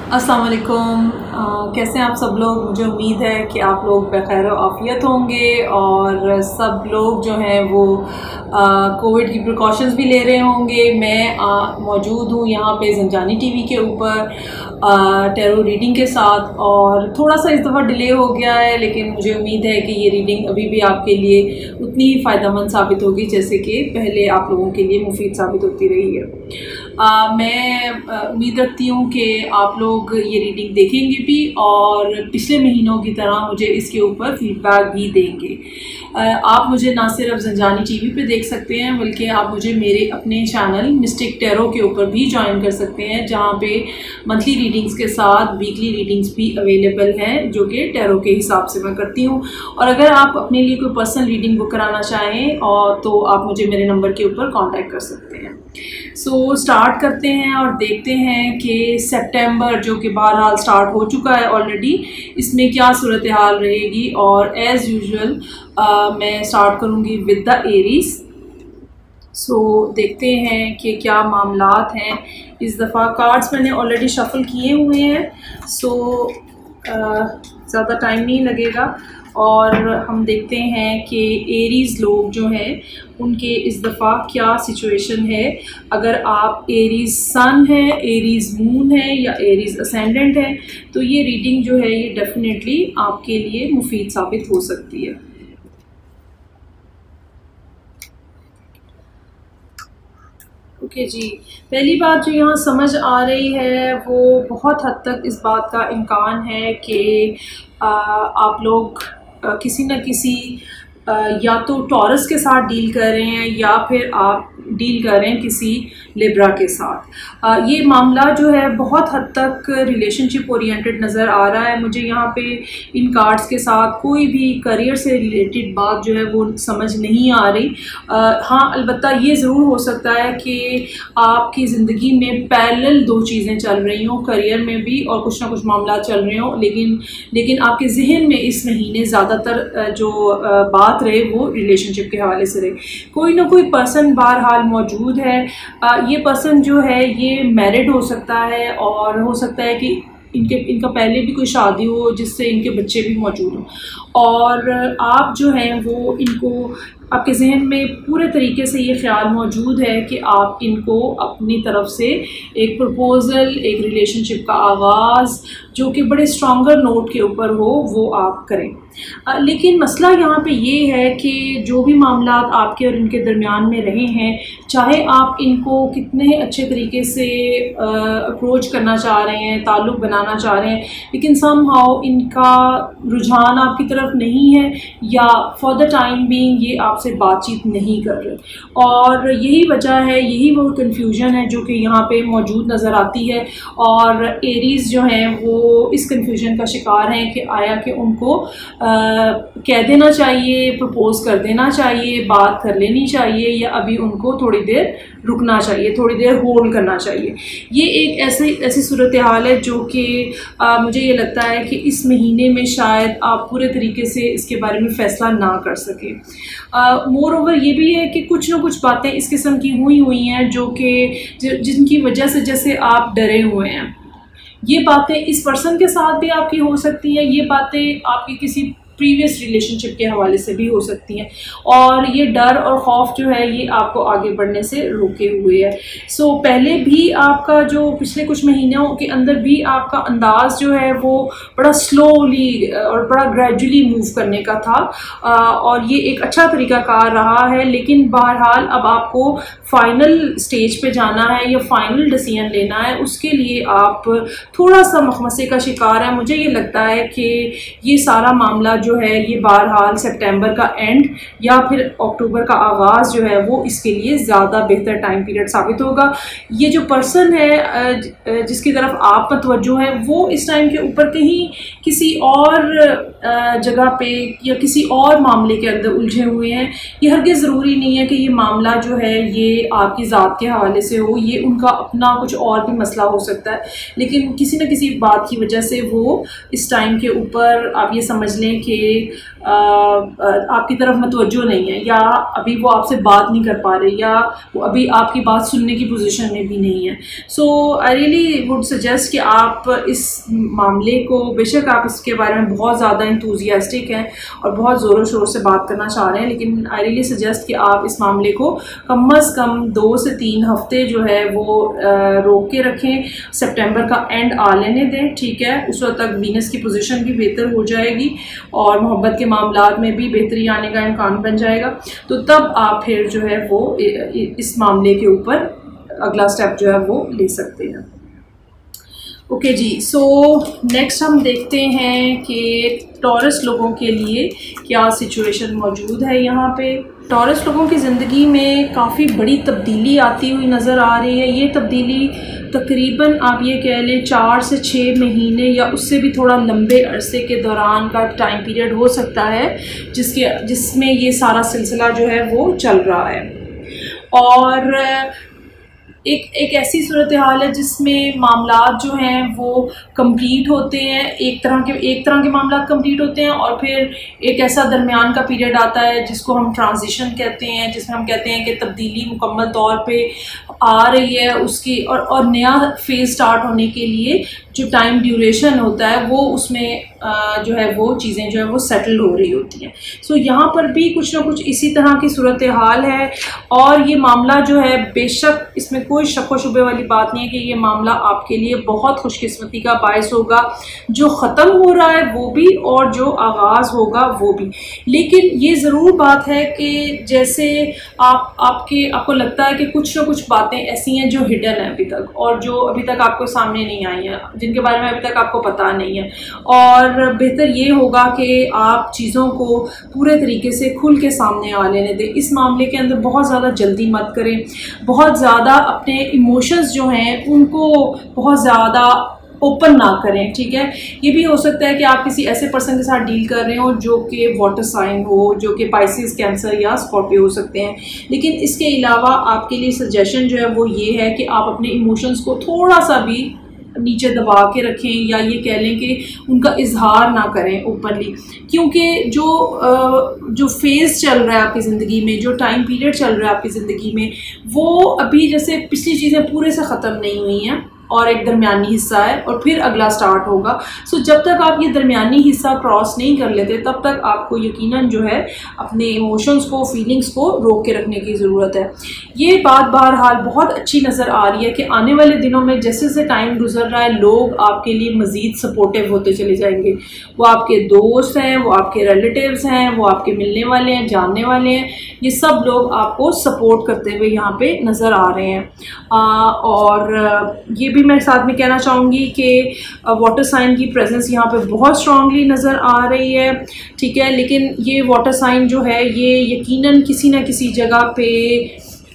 अस्सलाम वालेकुम। कैसे हैं आप सब लोग। मुझे उम्मीद है कि आप लोग बखैर आफ़ियत होंगे और सब लोग जो हैं वो कोविड की प्रिकॉशंस भी ले रहे होंगे। मैं मौजूद हूँ यहाँ पे ज़ंजानी टीवी के ऊपर टैरो रीडिंग के साथ, और थोड़ा सा इस दफ़ा डिले हो गया है, लेकिन मुझे उम्मीद है कि ये रीडिंग अभी भी आपके लिए उतनी ही फ़ायदेमंद साबित होगी जैसे कि पहले आप लोगों के लिए मुफीद साबित होती रही है। मैं उम्मीद रखती हूँ कि आप लोग ये रीडिंग देखेंगे भी और पिछले महीनों की तरह मुझे इसके ऊपर फीडबैक भी देंगे। आप मुझे ना सिर्फ ज़ंजानी टीवी पे देख सकते हैं, बल्कि आप मुझे मेरे अपने चैनल मिस्टिक टैरो के ऊपर भी ज्वाइन कर सकते हैं, जहाँ पे मंथली रीडिंग्स के साथ वीकली रीडिंग्स भी अवेलेबल हैं, जो कि टैरो के हिसाब से मैं करती हूँ। और अगर आप अपने लिए कोई पर्सनल रीडिंग बुक कराना चाहें और तो आप मुझे मेरे नंबर के ऊपर कॉन्टैक्ट कर सकते हैं। सो स्टार्ट करते हैं और देखते हैं कि सितंबर जो कि बहरहाल स्टार्ट हो चुका है ऑलरेडी, इसमें क्या सूरत हाल रहेगी। और एज़ यूजुअल मैं स्टार्ट करूँगी विद द एरीज। सो देखते हैं कि क्या मामलात हैं। इस दफ़ा कार्ड्स मैंने ऑलरेडी शफल किए हुए हैं, सो ज़्यादा टाइम नहीं लगेगा और हम देखते हैं कि एरीज़ लोग जो हैं उनके इस दफ़ा क्या सिचुएशन है। अगर आप एरीज़ सन है, एरीज़ मून है या एरीज़ असेंडेंट है, तो ये रीडिंग जो है ये डेफिनेटली आपके लिए मुफीद साबित हो सकती है। ओके जी, पहली बात जो यहाँ समझ आ रही है वो बहुत हद तक इस बात का इम्कान है कि आप लोग किसी न किसी या तो टॉरस के साथ डील कर रहे हैं या फिर आप डील कर रहे हैं किसी लिब्रा के साथ। ये मामला जो है बहुत हद तक रिलेशनशिप ओरिएंटेड नज़र आ रहा है मुझे यहाँ पे इन कार्ड्स के साथ। कोई भी करियर से रिलेटेड बात जो है वो समझ नहीं आ रही। हाँ, अलबत्ता ये ज़रूर हो सकता है कि आपकी ज़िंदगी में पैरेलल दो चीज़ें चल रही हों, करियर में भी और कुछ ना कुछ मामला चल रहे हों, लेकिन आपके जहन में इस महीने ज़्यादातर जो बात रहे वो रिलेशनशिप के हवाले से रहे। कोई ना कोई पर्सन बहरहाल मौजूद है। ये पर्सन जो है ये मैरिड हो सकता है और हो सकता है कि इनका पहले भी कोई शादी हो जिससे इनके बच्चे भी मौजूद हों, और आप जो हैं वो इनको आपके जहन में पूरे तरीके से ये ख्याल मौजूद है कि आप इनको अपनी तरफ से एक प्रपोज़ल, एक रिलेशनशिप का आगाज़ जो कि बड़े स्ट्रॉन्गर नोट के ऊपर हो वो आप करें। लेकिन मसला यहाँ पे ये है कि जो भी मामला आपके और इनके दरमियान में रहे हैं, चाहे आप इनको कितने अच्छे तरीके से अप्रोच करना चाह रहे हैं, ताल्लुक़ बनाना चाह रहे हैं, लेकिन समहाउ इनका रुझान आपकी तरफ नहीं है या फॉर द टाइम बीइंग ये आपसे बातचीत नहीं कर रहे। और यही वजह है, यही वो कन्फ्यूजन है जो कि यहाँ पे मौजूद नज़र आती है। और एरीज़ जो हैं वो इस कन्फ्यूजन का शिकार हैं कि आया कि उनको कह देना चाहिए, प्रपोज कर देना चाहिए, बात कर लेनी चाहिए, या अभी उनको थोड़ी देर रुकना चाहिए, थोड़ी देर होल्ड करना चाहिए। ये एक ऐसी सूरत हाल है जो कि मुझे ये लगता है कि इस महीने में शायद आप पूरे तरीके से इसके बारे में फ़ैसला ना कर सकें। मोर ओवर ये भी है कि कुछ ना कुछ बातें इस किस्म की हुई हैं जो कि जिनकी वजह से जैसे आप डरे हुए हैं। ये बातें इस पर्सन के साथ भी आपकी हो सकती हैं, ये बातें आपकी किसी प्रीवियस रिलेशनशिप के हवाले से भी हो सकती हैं, और ये डर और खौफ जो है ये आपको आगे बढ़ने से रोके हुए है। सो पहले भी आपका जो पिछले कुछ महीनों के अंदर भी आपका अंदाज़ जो है वो बड़ा स्लोली और बड़ा ग्रेजुअली मूव करने का था, और ये एक अच्छा तरीक़ाकार रहा है। लेकिन बहरहाल अब आपको फाइनल स्टेज पे जाना है या फाइनल डिसीजन लेना है, उसके लिए आप थोड़ा सा मखमसे का शिकार है। मुझे ये लगता है कि ये सारा मामला जो है ये बहरहाल सितंबर का एंड या फिर अक्टूबर का आगाज़ जो है वो इसके लिए ज़्यादा बेहतर टाइम पीरियड साबित होगा। ये जो पर्सन है जिसकी तरफ आप मतवज्जो है वो इस टाइम के ऊपर कहीं किसी और जगह पे या किसी और मामले के अंदर उलझे हुए हैं। ये हरगिज़ ज़रूरी नहीं है कि ये मामला जो है ये आपकी ज़ात के हवाले से हो, ये उनका अपना कुछ और भी मसला हो सकता है, लेकिन किसी न किसी बात की वजह से वो इस टाइम के ऊपर आप ये समझ लें कि आपकी तरफ मतवज्जो नहीं है, या अभी वो आपसे बात नहीं कर पा रहे, या वो अभी आपकी बात सुनने की पोजीशन में भी नहीं है। सो आई रियली वुड सजेस्ट कि आप इस मामले को, बेशक आप इसके बारे में बहुत ज़्यादा इंथुजियास्टिक हैं और बहुत ज़ोरों शोर से बात करना चाह रहे हैं, लेकिन आई रियली सजेस्ट कि आप इस मामले को कम अज़ कम 2 से 3 हफ्ते जो है वो रोक के रखें। सितंबर का एंड आ लेने दें, ठीक है। उस वक्त तक वीनस की पोजीशन भी बेहतर हो जाएगी और मोहब्बत के मामलात में भी बेहतरी आने का इम्कान बन जाएगा। तो तब आप फिर जो है वो इस मामले के ऊपर अगला स्टेप जो है वो ले सकते हैं। ओके जी, सो नेक्स्ट हम देखते हैं कि टॉरस लोगों के लिए क्या सिचुएशन मौजूद है। यहाँ पे टॉरस लोगों की ज़िंदगी में काफ़ी बड़ी तब्दीली आती हुई नज़र आ रही है। ये तब्दीली तकरीबन आप ये कह लें 4 से 6 महीने या उससे भी थोड़ा लंबे अरसे के दौरान का टाइम पीरियड हो सकता है जिसमें ये सारा सिलसिला जो है वो चल रहा है। और एक ऐसी सूरत हाल है जिसमें मामलात जो हैं वो कंप्लीट होते हैं, एक तरह के मामलात कंप्लीट होते हैं, और फिर एक ऐसा दरमियान का पीरियड आता है जिसको हम ट्रांजिशन कहते हैं, जिसमें हम कहते हैं कि तब्दीली मुकम्मल तौर पे आ रही है उसकी, और नया फेज़ स्टार्ट होने के लिए जो टाइम ड्यूरेशन होता है वो उसमें जो है वो चीज़ें जो है वो सेटल हो रही होती हैं। सो यहाँ पर भी कुछ ना कुछ इसी तरह की सूरत हाल है, और ये मामला जो है बेशक इसमें कोई शक व शुबे वाली बात नहीं है कि ये मामला आपके लिए बहुत खुशकिस्मती का बायस होगा, जो ख़त्म हो रहा है वो भी और जो आगाज़ होगा वो भी। लेकिन ये ज़रूर बात है कि जैसे आपको लगता है कि कुछ ना कुछ बातें ऐसी हैं जो हिडन है अभी तक, और जो अभी तक आपको सामने नहीं आई हैं, जिनके बारे में अभी तक आपको पता नहीं है, और बेहतर ये होगा कि आप चीज़ों को पूरे तरीके से खुल के सामने आ लेने दें। इस मामले के अंदर बहुत ज़्यादा जल्दी मत करें, बहुत ज़्यादा अपने इमोशंस जो हैं उनको बहुत ज़्यादा ओपन ना करें, ठीक है। ये भी हो सकता है कि आप किसी ऐसे पर्सन के साथ डील कर रहे हो जो कि वाटर साइन हो, जो कि पाइसिस, कैंसर या स्कॉर्पियो हो सकते हैं। लेकिन इसके अलावा आपके लिए सजेशन जो है वो ये है कि आप अपने इमोशंस को थोड़ा सा भी नीचे दबा के रखें, या ये कह लें कि उनका इजहार ना करें ओपनली, क्योंकि जो फेज़ चल रहा है आपकी ज़िंदगी में, जो टाइम पीरियड चल रहा है आपकी ज़िंदगी में, वो अभी जैसे पिछली चीज़ें पूरे से ख़त्म नहीं हुई हैं और एक दरमियानी हिस्सा है और फिर अगला स्टार्ट होगा। सो जब तक आप ये दरमियानी हिस्सा क्रॉस नहीं कर लेते तब तक आपको यकीनन जो है अपने इमोशंस को, फीलिंग्स को रोक के रखने की ज़रूरत है। ये बात बहरहाल बहुत अच्छी नज़र आ रही है कि आने वाले दिनों में जैसे जैसे टाइम गुजर रहा है लोग आपके लिए मज़ीद सपोर्टिव होते चले जाएंगे। वो आपके दोस्त हैं, वो आपके रिलेटिव्स हैं, वो आपके मिलने वाले हैं, जानने वाले हैं, ये सब लोग आपको सपोर्ट करते हुए यहाँ पे नज़र आ रहे हैं। और ये भी मैं साथ में कहना चाहूँगी कि वाटर साइन की प्रेजेंस यहाँ पे बहुत स्ट्रांगली नज़र आ रही है, ठीक है। लेकिन ये वाटर साइन जो है ये यकीनन किसी न किसी जगह पे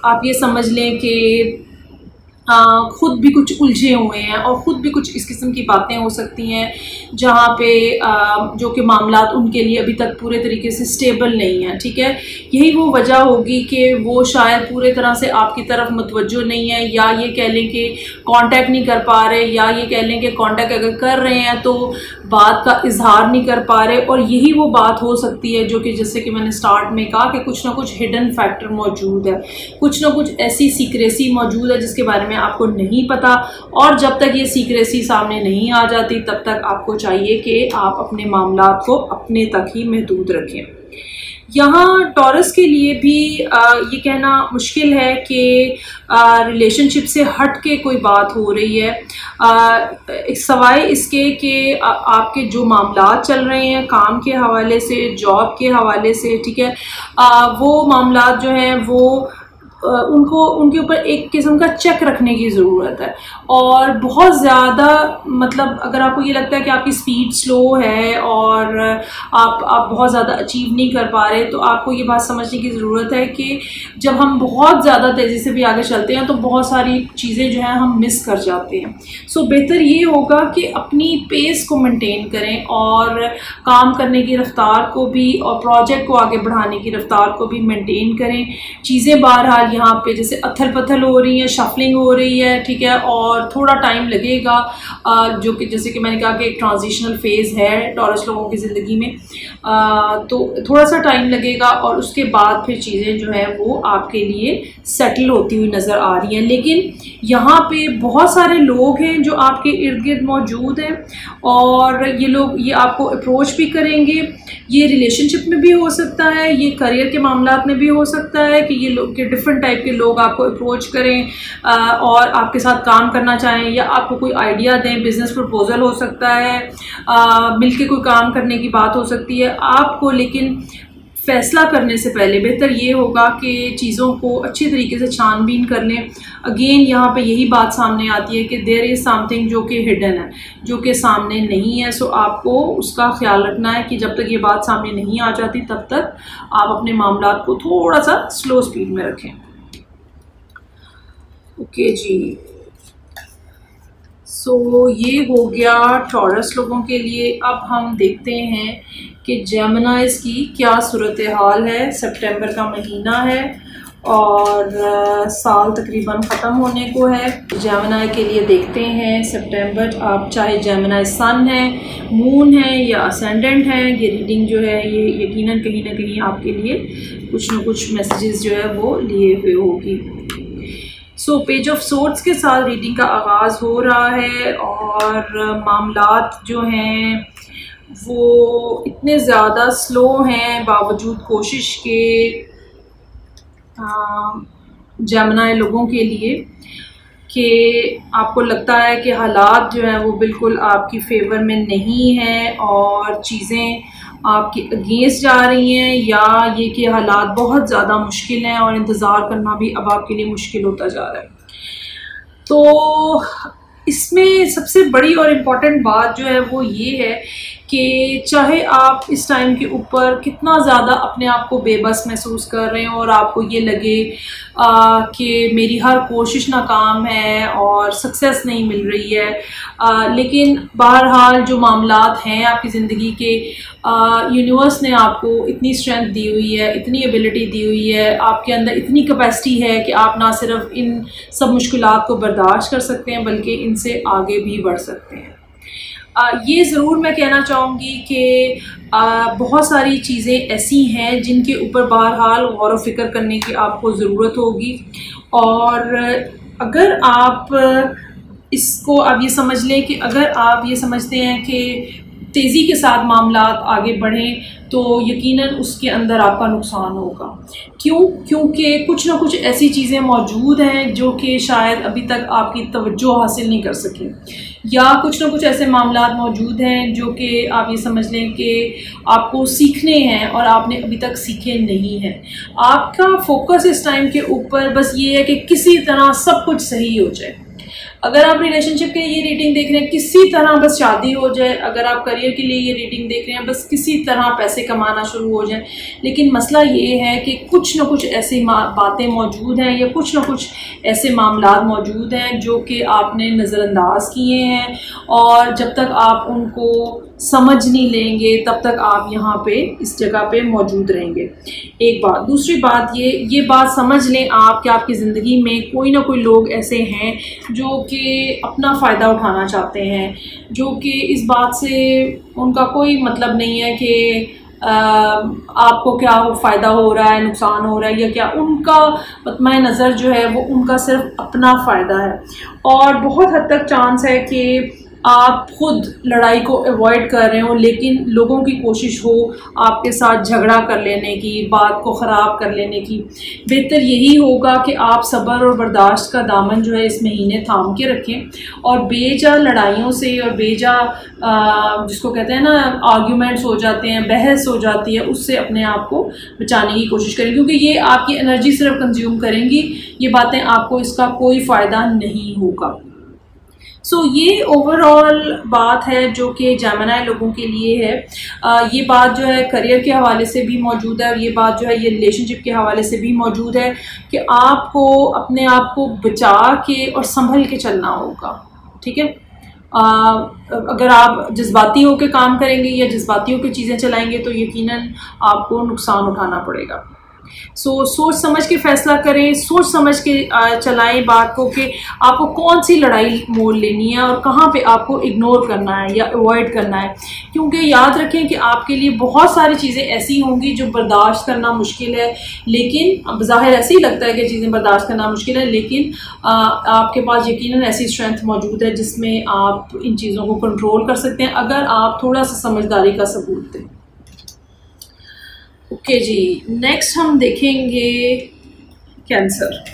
आप ये समझ लें कि ख़ुद भी कुछ उलझे हुए हैं और ख़ुद भी कुछ इस किस्म की बातें हो सकती हैं जहाँ पे जो कि मामलात उनके लिए अभी तक पूरे तरीके से स्टेबल नहीं है, ठीक है। यही वो वजह होगी कि वो शायद पूरे तरह से आपकी तरफ मुतवज्जो नहीं है, या ये कह लें कि कांटेक्ट नहीं कर पा रहे, या ये कह लें कि कांटेक्ट अगर कर रहे हैं तो बात का इजहार नहीं कर पा रहे। और यही वो बात हो सकती है जो कि जैसे कि मैंने स्टार्ट में कहा कि कुछ ना कुछ हिडन फैक्टर मौजूद है, कुछ ना कुछ ऐसी सीक्रेसी मौजूद है जिसके बारे में आपको नहीं पता। और जब तक ये सीक्रेसी सामने नहीं आ जाती तब तक आपको चाहिए कि आप अपने मामलात को अपने तक ही महदूद रखें। यहाँ टॉरस के लिए भी ये कहना मुश्किल है कि रिलेशनशिप से हट के कोई बात हो रही है, सवाए इसके कि आपके जो मामलात चल रहे हैं काम के हवाले से, जॉब के हवाले से, ठीक है, वो मामलात जो हैं वो उनके ऊपर एक किस्म का चेक रखने की ज़रूरत है। और बहुत ज़्यादा मतलब अगर आपको ये लगता है कि आपकी स्पीड स्लो है और आप बहुत ज़्यादा अचीव नहीं कर पा रहे, तो आपको ये बात समझने की ज़रूरत है कि जब हम बहुत ज़्यादा तेज़ी से भी आगे चलते हैं तो बहुत सारी चीज़ें जो हैं हम मिस कर जाते हैं। सो बेहतर ये होगा कि अपनी पेस को मेंटेन करें और काम करने की रफ्तार को भी और प्रोजेक्ट को आगे बढ़ाने की रफ्तार को भी मेंटेन करें। चीज़ें बहरहाल यहाँ पे जैसे अथल पथल हो रही है, शफलिंग हो रही है, ठीक है, और थोड़ा टाइम लगेगा, जो कि जैसे कि मैंने कहा कि एक ट्रांजिशनल फेज़ है टॉरस लोगों की ज़िंदगी में, तो थोड़ा सा टाइम लगेगा और उसके बाद फिर चीज़ें जो है वो आपके लिए सेटल होती हुई नज़र आ रही हैं। लेकिन यहाँ पे बहुत सारे लोग हैं जो आपके इर्द गिर्द मौजूद हैं और ये लोग ये आपको अप्रोच भी करेंगे। ये रिलेशनशिप में भी हो सकता है, ये करियर के मामलात में भी हो सकता है कि ये लोग के डिफरेंट टाइप के लोग आपको अप्रोच करें और आपके साथ काम करना चाहें या आपको कोई आइडिया दें, बिजनेस प्रपोजल हो सकता है, मिलके कोई काम करने की बात हो सकती है आपको। लेकिन फ़ैसला करने से पहले बेहतर ये होगा कि चीज़ों को अच्छी तरीके से छानबीन कर लें। अगेन यहाँ पे यही बात सामने आती है कि देयर इज़ समथिंग जो कि हिडन है, जो कि सामने नहीं है। सो आपको उसका ख्याल रखना है कि जब तक ये बात सामने नहीं आ जाती तब तक आप अपने मामलात को थोड़ा सा स्लो स्पीड में रखें। ओके जी, सो ये हो गया टॉरस लोगों के लिए। अब हम देखते हैं कि जेमिनाइज़ की क्या सूरत हाल है। सितंबर का महीना है और साल तकरीबन ख़त्म होने को है। जेमिनाई के लिए देखते हैं सितंबर, आप चाहे जेमिनाई सन है, मून है या असेंडेंट है, ये रीडिंग जो है ये यकीनन कहीं ना कहीं आपके लिए कुछ न कुछ मैसेजेस जो है वो लिए हुए होगी। सो पेज ऑफ सोर्ड्स के साथ रीडिंग का आगाज़ हो रहा है और मामलात जो हैं वो इतने ज़्यादा स्लो हैं बावजूद कोशिश के जेमिनाई लोगों के लिए कि आपको लगता है कि हालात जो हैं वो बिल्कुल आपकी फेवर में नहीं है और चीज़ें आपके अगेंस्ट जा रही हैं, या ये कि हालात बहुत ज़्यादा मुश्किल हैं और इंतज़ार करना भी अब आपके लिए मुश्किल होता जा रहा है। तो इसमें सबसे बड़ी और इम्पॉर्टेंट बात जो है वो ये है कि चाहे आप इस टाइम के ऊपर कितना ज़्यादा अपने आप को बेबस महसूस कर रहे हैं और आपको ये लगे कि मेरी हर कोशिश नाकाम है और सक्सेस नहीं मिल रही है, लेकिन बहरहाल जो मामलात हैं आपकी ज़िंदगी के, यूनिवर्स ने आपको इतनी स्ट्रेंथ दी हुई है, इतनी एबिलिटी दी हुई है, आपके अंदर इतनी कैपेसिटी है कि आप ना सिर्फ इन सब मुश्किलात को बर्दाश्त कर सकते हैं बल्कि इनसे आगे भी बढ़ सकते हैं। ये ज़रूर मैं कहना चाहूँगी कि बहुत सारी चीज़ें ऐसी हैं जिनके ऊपर बहरहाल गौर व फिक्र करने की आपको ज़रूरत होगी, और अगर आप इसको आप ये समझ लें कि अगर आप ये समझते हैं कि तेज़ी के साथ मामलात आगे बढ़ें तो यकीनन उसके अंदर आपका नुकसान होगा। क्यों? क्योंकि कुछ ना कुछ ऐसी चीज़ें मौजूद हैं जो कि शायद अभी तक आपकी तवज्जो हासिल नहीं कर सकें, या कुछ ना कुछ ऐसे मामलात मौजूद हैं जो कि आप ये समझ लें कि आपको सीखने हैं और आपने अभी तक सीखे नहीं हैं। आपका फोकस इस टाइम के ऊपर बस ये है कि किसी तरह सब कुछ सही हो जाए। अगर आप रिलेशनशिप के लिए ये रीडिंग देख रहे हैं, किसी तरह बस शादी हो जाए। अगर आप करियर के लिए ये रीडिंग देख रहे हैं, बस किसी तरह पैसे कमाना शुरू हो जाए। लेकिन मसला ये है कि कुछ ना कुछ ऐसी बातें मौजूद हैं या कुछ ना कुछ ऐसे मामलात मौजूद हैं जो कि आपने नज़रअंदाज किए हैं, और जब तक आप उनको समझ नहीं लेंगे तब तक आप यहाँ पे इस जगह पे मौजूद रहेंगे। एक बात। दूसरी बात ये बात समझ लें आप कि आपकी ज़िंदगी में कोई ना कोई लोग ऐसे हैं जो कि अपना फ़ायदा उठाना चाहते हैं, जो कि इस बात से उनका कोई मतलब नहीं है कि आपको क्या फ़ायदा हो रहा है, नुकसान हो रहा है या क्या। उनका मतमा नज़र जो है वो उनका सिर्फ अपना फ़ायदा है, और बहुत हद तक चांस है कि आप खुद लड़ाई को अवॉइड कर रहे हो लेकिन लोगों की कोशिश हो आपके साथ झगड़ा कर लेने की, बात को ख़राब कर लेने की। बेहतर यही होगा कि आप सब्र और बर्दाश्त का दामन जो है इस महीने थाम के रखें और बेजा लड़ाइयों से और बेजा जिसको कहते हैं ना आर्ग्यूमेंट्स हो जाते हैं, बहस हो जाती है, उससे अपने आप को बचाने की कोशिश करें, क्योंकि ये आपकी एनर्जी सिर्फ कंज्यूम करेंगी। ये बातें आपको इसका कोई फ़ायदा नहीं होगा। ये ओवरऑल बात है जो कि जेमिनी लोगों के लिए है। ये बात जो है करियर के हवाले से भी मौजूद है, और ये बात जो है ये रिलेशनशिप के हवाले से भी मौजूद है कि आपको अपने आप को बचा के और संभल के चलना होगा। ठीक है, अगर आप जज्बाती होकर काम करेंगे या जज्बाती होकर चीज़ें चलाएंगे तो यकीनन आपको नुकसान उठाना पड़ेगा। सोच समझ के फैसला करें, सोच समझ के चलाएं बात को कि आपको कौन सी लड़ाई मोल लेनी है और कहाँ पे आपको इग्नोर करना है या अवॉइड करना है। क्योंकि याद रखें कि आपके लिए बहुत सारी चीज़ें ऐसी होंगी जो बर्दाश्त करना मुश्किल है, लेकिन बज़ाहिर ऐसे ही लगता है कि चीज़ें बर्दाश्त करना मुश्किल है, लेकिन आपके पास यकीनन ऐसी स्ट्रेंथ मौजूद है जिसमें आप इन चीज़ों को कंट्रोल कर सकते हैं अगर आप थोड़ा सा समझदारी का सबूत दें। ओके जी, नेक्स्ट हम देखेंगे कैंसर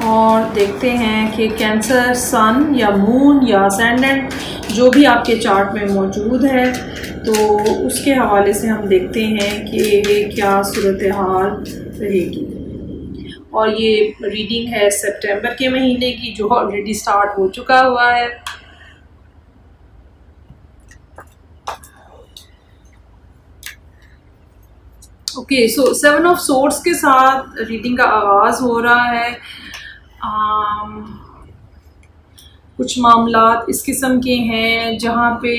और देखते हैं कि कैंसर सन या मून या असेंडेंट जो भी आपके चार्ट में मौजूद है, तो उसके हवाले से हम देखते हैं कि क्या सूरत हाल रहेगी। और ये रीडिंग है सितंबर के महीने की जो ऑलरेडी स्टार्ट हो चुका हुआ है। ओके, सो 7 ऑफ सोर्ड्स के साथ रीडिंग का आगाज़ हो रहा है। कुछ मामलात इस किस्म के हैं जहाँ पे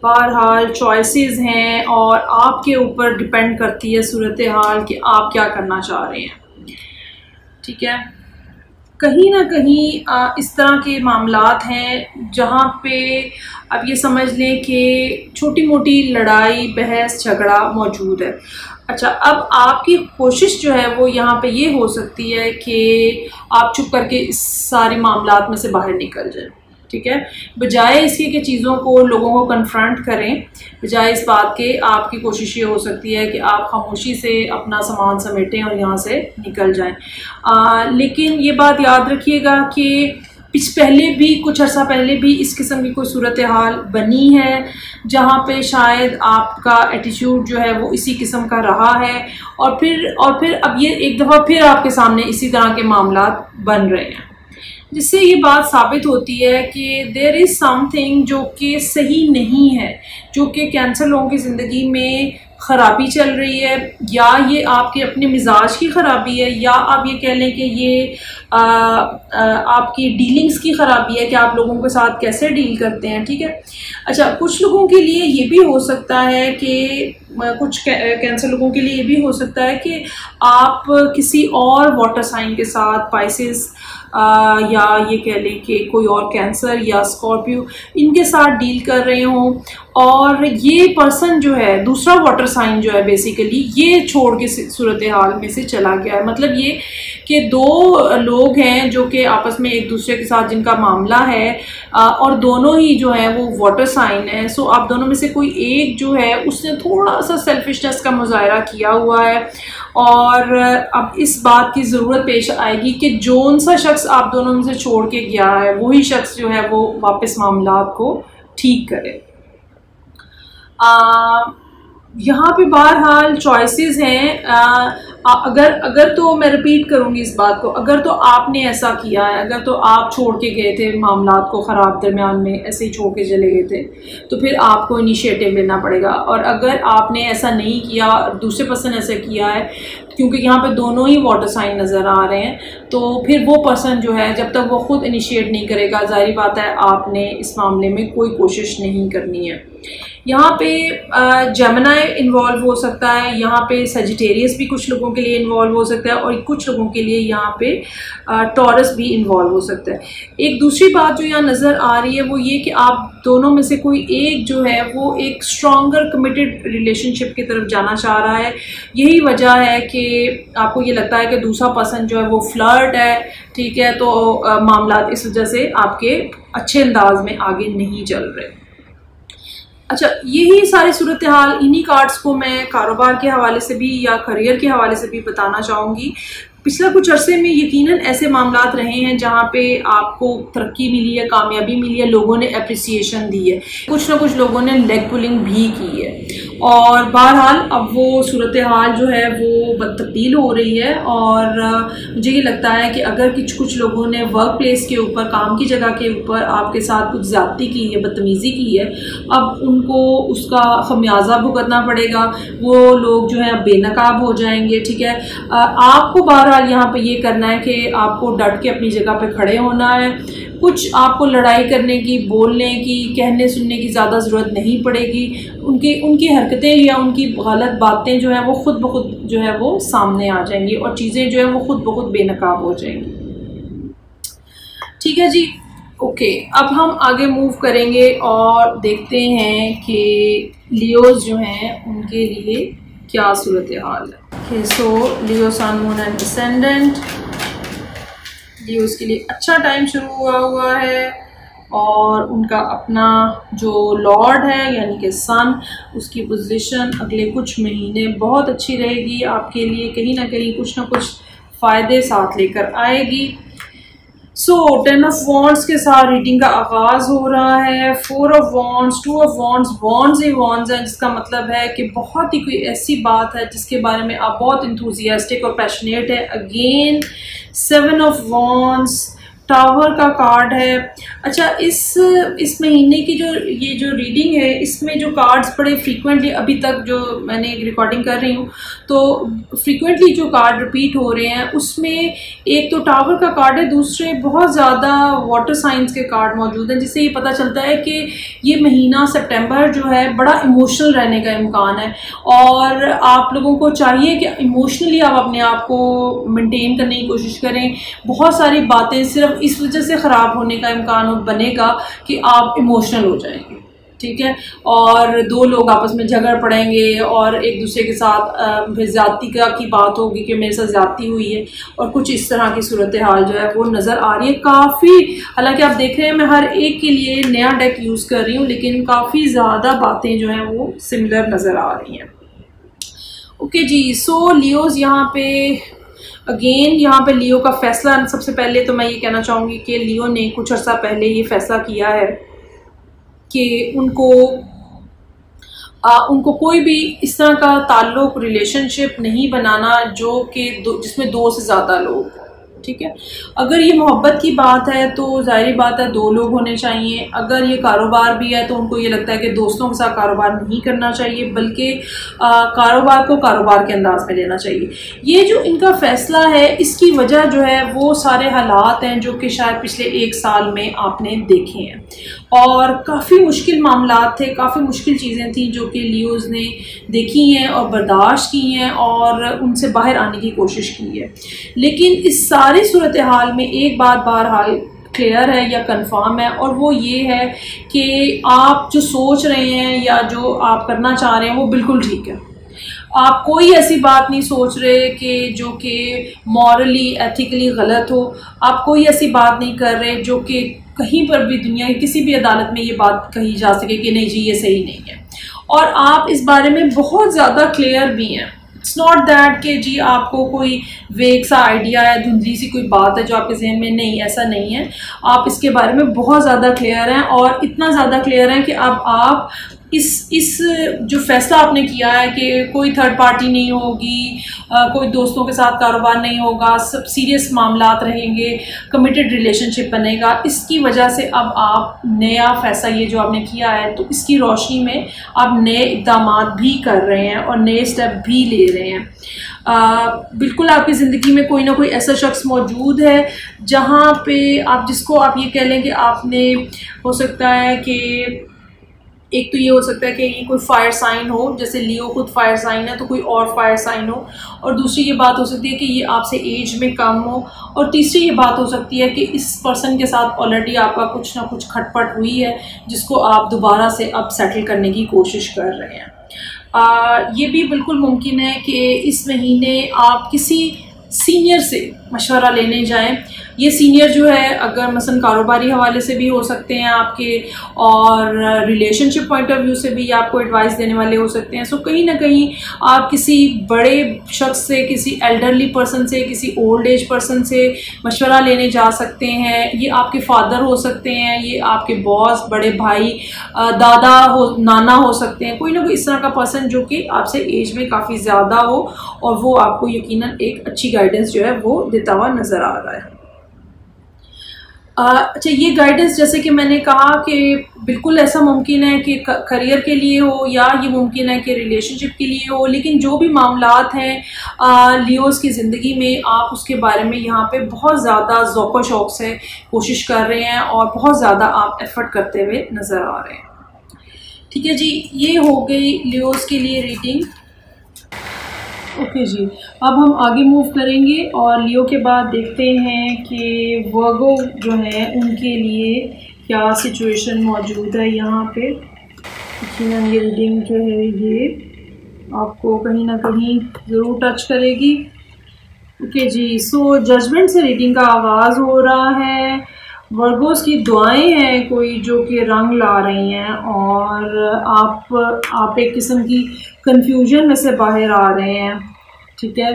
बहरहाल चॉइसेस हैं और आपके ऊपर डिपेंड करती है सूरत हाल कि आप क्या करना चाह रहे हैं। ठीक है, कहीं ना कहीं इस तरह के मामलात हैं जहाँ पे अब ये समझ लें कि छोटी मोटी लड़ाई बहस झगड़ा मौजूद है। अच्छा, अब आपकी कोशिश जो है वो यहाँ पे ये हो सकती है कि आप चुप करके इस सारे मामलात में से बाहर निकल जाएं। ठीक है, बजाय इसके कि चीज़ों को लोगों को कन्फ्रंट करें, बजाय इस बात के आपकी कोशिश ये हो सकती है कि आप खामोशी से अपना सामान समेटें और यहाँ से निकल जाएं। लेकिन ये बात याद रखिएगा कि पहले भी कुछ अर्सा पहले भी इस किस्म की कोई सूरत हाल बनी है जहाँ पे शायद आपका एटीट्यूड जो है वो इसी किस्म का रहा है और फिर अब ये एक दफ़ा फिर आपके सामने इसी तरह के मामलात बन रहे हैं, जिससे ये बात साबित होती है कि देयर इज़ समथिंग जो कि सही नहीं है, जो कि कैंसर लोगों की ज़िंदगी में ख़राबी चल रही है, या ये आपके अपने मिजाज की ख़राबी है, या आप ये कह लें कि ये आपकी डीलिंग्स की ख़राबी है कि आप लोगों के साथ कैसे डील करते हैं। ठीक है, अच्छा, कुछ लोगों के लिए ये भी हो सकता है कि कुछ कैंसर लोगों के लिए ये भी हो सकता है कि आप किसी और वाटर साइन के साथ, पाइसेस या ये कह लें कि कोई और कैंसर या स्कॉर्पियो, इनके साथ डील कर रहे हों और ये पर्सन जो है दूसरा वाटर साइन जो है बेसिकली ये छोड़ के सूरत हाल में से चला गया है। मतलब ये कि दो लोग हैं जो कि आपस में एक दूसरे के साथ जिनका मामला है और दोनों ही जो है वो वाटर साइन है। सो आप दोनों में से कोई एक जो है उसने थोड़ा सा सेल्फिशनेस का मुजाहरा किया हुआ है और अब इस बात की ज़रूरत पेश आएगी कि जौन सा शख्स आप दोनों में से छोड़ के गया है वही शख्स जो है वो वापस मामलात को ठीक करे। यहाँ पे बहरहाल चॉइसेस हैं। अगर तो मैं रिपीट करूँगी इस बात को, अगर तो आपने ऐसा किया है, अगर तो आप छोड़ के गए थे मामलात को ख़राब दरमियान में ऐसे ही छोड़ के चले गए थे, तो फिर आपको इनिशिएटिव लेना पड़ेगा। और अगर आपने ऐसा नहीं किया, दूसरे पर्सन ऐसा किया है, क्योंकि यहाँ पे दोनों ही वाटर साइन नज़र आ रहे हैं, तो फिर वो पर्सन जो है जब तक वो ख़ुद इनिशिएट नहीं करेगा, जाहिर बात है आपने इस मामले में कोई कोशिश नहीं करनी है। यहाँ पे जेमिनी इन्वॉल्व हो सकता है, यहाँ पे सजिटेरियस भी कुछ लोगों के लिए इन्वॉल्व हो सकता है और कुछ लोगों के लिए यहाँ पे टॉरस भी इन्वॉल्व हो सकता है। एक दूसरी बात जो यहाँ नज़र आ रही है वो ये कि आप दोनों में से कोई एक जो है वो एक स्ट्रॉन्गर कमिटेड रिलेशनशिप की तरफ जाना चाह रहा है। यही वजह है कि आपको ये लगता है कि दूसरा पर्सन जो है वो फ्लर्ट है, ठीक है, तो मामलात इस वजह से आपके अच्छे अंदाज में आगे नहीं चल रहे। अच्छा, यही सारी सूरत हाल, इन्हीं कार्ड्स को मैं कारोबार के हवाले से भी या करियर के हवाले से भी बताना चाहूँगी। पिछले कुछ अरसे में यकीनन ऐसे मामलात रहे हैं जहाँ पे आपको तरक्की मिली है, कामयाबी मिली है, लोगों ने अप्रिसिएशन दी है, कुछ ना कुछ लोगों ने लेग पुलिंग भी की है और बहरहाल अब वो सूरत हाल जो है वो तब्दील हो रही है। और मुझे ये लगता है कि अगर कुछ लोगों ने वर्क प्लेस के ऊपर, काम की जगह के ऊपर आपके साथ कुछ ज़्यादती की है, बदतमीज़ी की है, अब उनको उसका खमियाजा भुगतना पड़ेगा। वो लोग जो है अब बेनकाब हो जाएंगे। ठीक है, आपको बहरहाल यहाँ पे ये करना है कि आपको डट के अपनी जगह पे खड़े होना है, कुछ आपको लड़ाई करने की, बोलने की, कहने सुनने की ज़्यादा ज़रूरत नहीं पड़ेगी। उनकी हरकतें या उनकी गलत बातें जो है वो खुद ब खुद जो है वो सामने आ जाएंगी और चीज़ें जो है वो खुद ब खुद बेनकाब हो जाएंगी। ठीक है जी, ओके। अब हम आगे मूव करेंगे और देखते हैं कि लियोज जो हैं उनके लिए क्या सूरत हाल है। सो लियो सन, मून एंड डिसेंडेंट, लियोज के लिए अच्छा टाइम शुरू हुआ है और उनका अपना जो लॉर्ड है यानी कि सन, उसकी पोजीशन अगले कुछ महीने बहुत अच्छी रहेगी आपके लिए, कहीं ना कहीं कुछ ना कुछ फ़ायदे साथ लेकर आएगी। सो 10 ऑफ वॉन्ड्स के साथ रीडिंग का आगाज़ हो रहा है। 4 of wands, 2 of wands, wands he wands हैं, जिसका मतलब है कि बहुत ही कोई ऐसी बात है जिसके बारे में आप बहुत इंथुजियास्टिक और पैशनेट है। अगेन 7 ऑफ वॉन्ड्स, टावर का कार्ड है। अच्छा, इस महीने की ये जो रीडिंग है, इसमें जो कार्ड्स बड़े फ्रीक्वेंटली, अभी तक जो मैंने रिकॉर्डिंग कर रही हूँ तो फ्रीक्वेंटली जो कार्ड रिपीट हो रहे हैं, उसमें एक तो टावर का कार्ड है, दूसरे बहुत ज़्यादा वाटर साइंस के कार्ड मौजूद हैं, जिससे ये पता चलता है कि ये महीना सितंबर जो है बड़ा इमोशनल रहने का इम्कान है और आप लोगों को चाहिए कि इमोशनली आप अपने आप को मेंटेन करने की कोशिश करें। बहुत सारी बातें सिर्फ इस वजह से ख़राब होने का इम्कान बनेगा कि आप इमोशनल हो जाएंगे, ठीक है, और दो लोग आपस में झगड़ पड़ेंगे और एक दूसरे के साथ ज़्यादती की बात होगी कि मेरे साथ ज़्यादती हुई है और कुछ इस तरह की सूरत हाल जो है वो नज़र आ रही है काफ़ी। हालांकि आप देख रहे हैं मैं हर एक के लिए नया डेक यूज़ कर रही हूँ, लेकिन काफ़ी ज़्यादा बातें जो हैं वो सिमिलर नज़र आ रही हैं। ओके जी, सो लियोज यहाँ पे अगेन, यहाँ पे लियो का फैसला, सबसे पहले तो मैं ये कहना चाहूँगी कि लियो ने कुछ अर्सा पहले ये फैसला किया है कि उनको कोई भी इस तरह का ताल्लुक, रिलेशनशिप नहीं बनाना जो कि जिसमें 2 से ज़्यादा लोग, ठीक है। अगर ये मोहब्बत की बात है तो ज़ाहिर बात है 2 लोग होने चाहिए। अगर ये कारोबार भी है तो उनको ये लगता है कि दोस्तों के साथ कारोबार नहीं करना चाहिए, बल्कि कारोबार को कारोबार के अंदाज में लेना चाहिए। ये जो इनका फ़ैसला है, इसकी वजह जो है वो सारे हालात हैं जो कि शायद पिछले 1 साल में आपने देखे हैं और काफ़ी मुश्किल मामलात थे, काफ़ी मुश्किल चीज़ें थी जो कि लियोज ने देखी हैं और बर्दाश्त की हैं और उनसे बाहर आने की कोशिश की है। लेकिन इस सारी सूरत हाल में एक बात बहरहाल क्लियर है या कंफर्म है, और वो ये है कि आप जो सोच रहे हैं या जो आप करना चाह रहे हैं वो बिल्कुल ठीक है। आप कोई ऐसी बात नहीं सोच रहे कि जो कि मॉरली, एथिकली गलत हो। आप कोई ऐसी बात नहीं कर रहे जो कि कहीं पर भी दुनिया की किसी भी अदालत में ये बात कही जा सके कि नहीं जी ये सही नहीं है, और आप इस बारे में बहुत ज़्यादा क्लियर भी हैं। इट्स नॉट दैट कि जी आपको कोई वेग सा आइडिया है, धुंधली सी कोई बात है जो आपके जहन में, नहीं, ऐसा नहीं है। आप इसके बारे में बहुत ज़्यादा क्लियर हैं और इतना ज़्यादा क्लियर हैं कि अब आप इस जो फैसला आपने किया है कि कोई थर्ड पार्टी नहीं होगी, कोई दोस्तों के साथ कारोबार नहीं होगा, सब सीरियस मामलात रहेंगे, कमिटेड रिलेशनशिप बनेगा, इसकी वजह से अब आप नया फैसला ये जो आपने किया है तो इसकी रोशनी में आप नए इक़दाम भी कर रहे हैं और नए स्टेप भी ले रहे हैं। बिल्कुल आपकी ज़िंदगी में कोई ना कोई ऐसा शख्स मौजूद है जहाँ पे आप, जिसको आप ये कह लें कि आपने, हो सकता है कि एक तो ये हो सकता है कि ये कोई फायर साइन हो, जैसे लियो खुद फायर साइन है तो कोई और फायर साइन हो, और दूसरी ये बात हो सकती है कि ये आपसे एज में कम हो, और तीसरी ये बात हो सकती है कि इस पर्सन के साथ ऑलरेडी आपका कुछ ना कुछ खटपट हुई है जिसको आप दोबारा से अब सेटल करने की कोशिश कर रहे हैं। ये भी बिल्कुल मुमकिन है कि इस महीने आप किसी सीनियर से मशवरा लेने जाएं। ये सीनियर जो है अगर मसलन कारोबारी हवाले से भी हो सकते हैं आपके, और रिलेशनशिप पॉइंट ऑफ व्यू से भी आपको एडवाइस देने वाले हो सकते हैं। सो कहीं ना कहीं आप किसी बड़े शख्स से, किसी एल्डरली पर्सन से, किसी ओल्ड एज पर्सन से मशवरा लेने जा सकते हैं। ये आपके फादर हो सकते हैं, ये आपके बॉस, बड़े भाई, दादा हो, नाना हो सकते हैं, कोई ना कोई इस तरह का पर्सन जो कि आपसे एज में काफ़ी ज़्यादा हो और वो आपको यकीनन एक अच्छी गाइडेंस जो है वो देता हुआ नज़र आ रहा है। अच्छा, ये गाइडेंस जैसे कि मैंने कहा कि बिल्कुल ऐसा मुमकिन है कि करियर के लिए हो या ये मुमकिन है कि रिलेशनशिप के लिए हो, लेकिन जो भी मामलात हैं लियोस की ज़िंदगी में, आप उसके बारे में यहाँ पे बहुत ज़्यादा ज़ौक़ शौक़ से कोशिश कर रहे हैं और बहुत ज़्यादा आप एफ़र्ट करते हुए नज़र आ रहे हैं। ठीक है जी, ये हो गई लियोस के लिए रीडिंग। ओके जी, अब हम आगे मूव करेंगे और लियो के बाद देखते हैं कि वर्गो जो है उनके लिए क्या सिचुएशन मौजूद है यहाँ पे। ये रीडिंग जो है ये आपको कहीं ना कहीं ज़रूर टच करेगी। ओके जी, सो जजमेंट से रीडिंग का आगाज़ हो रहा है। वर्गोस की दुआएं हैं कोई जो कि रंग ला रही हैं और आप एक किस्म की कंफ्यूजन में से बाहर आ रहे हैं। ठीक है,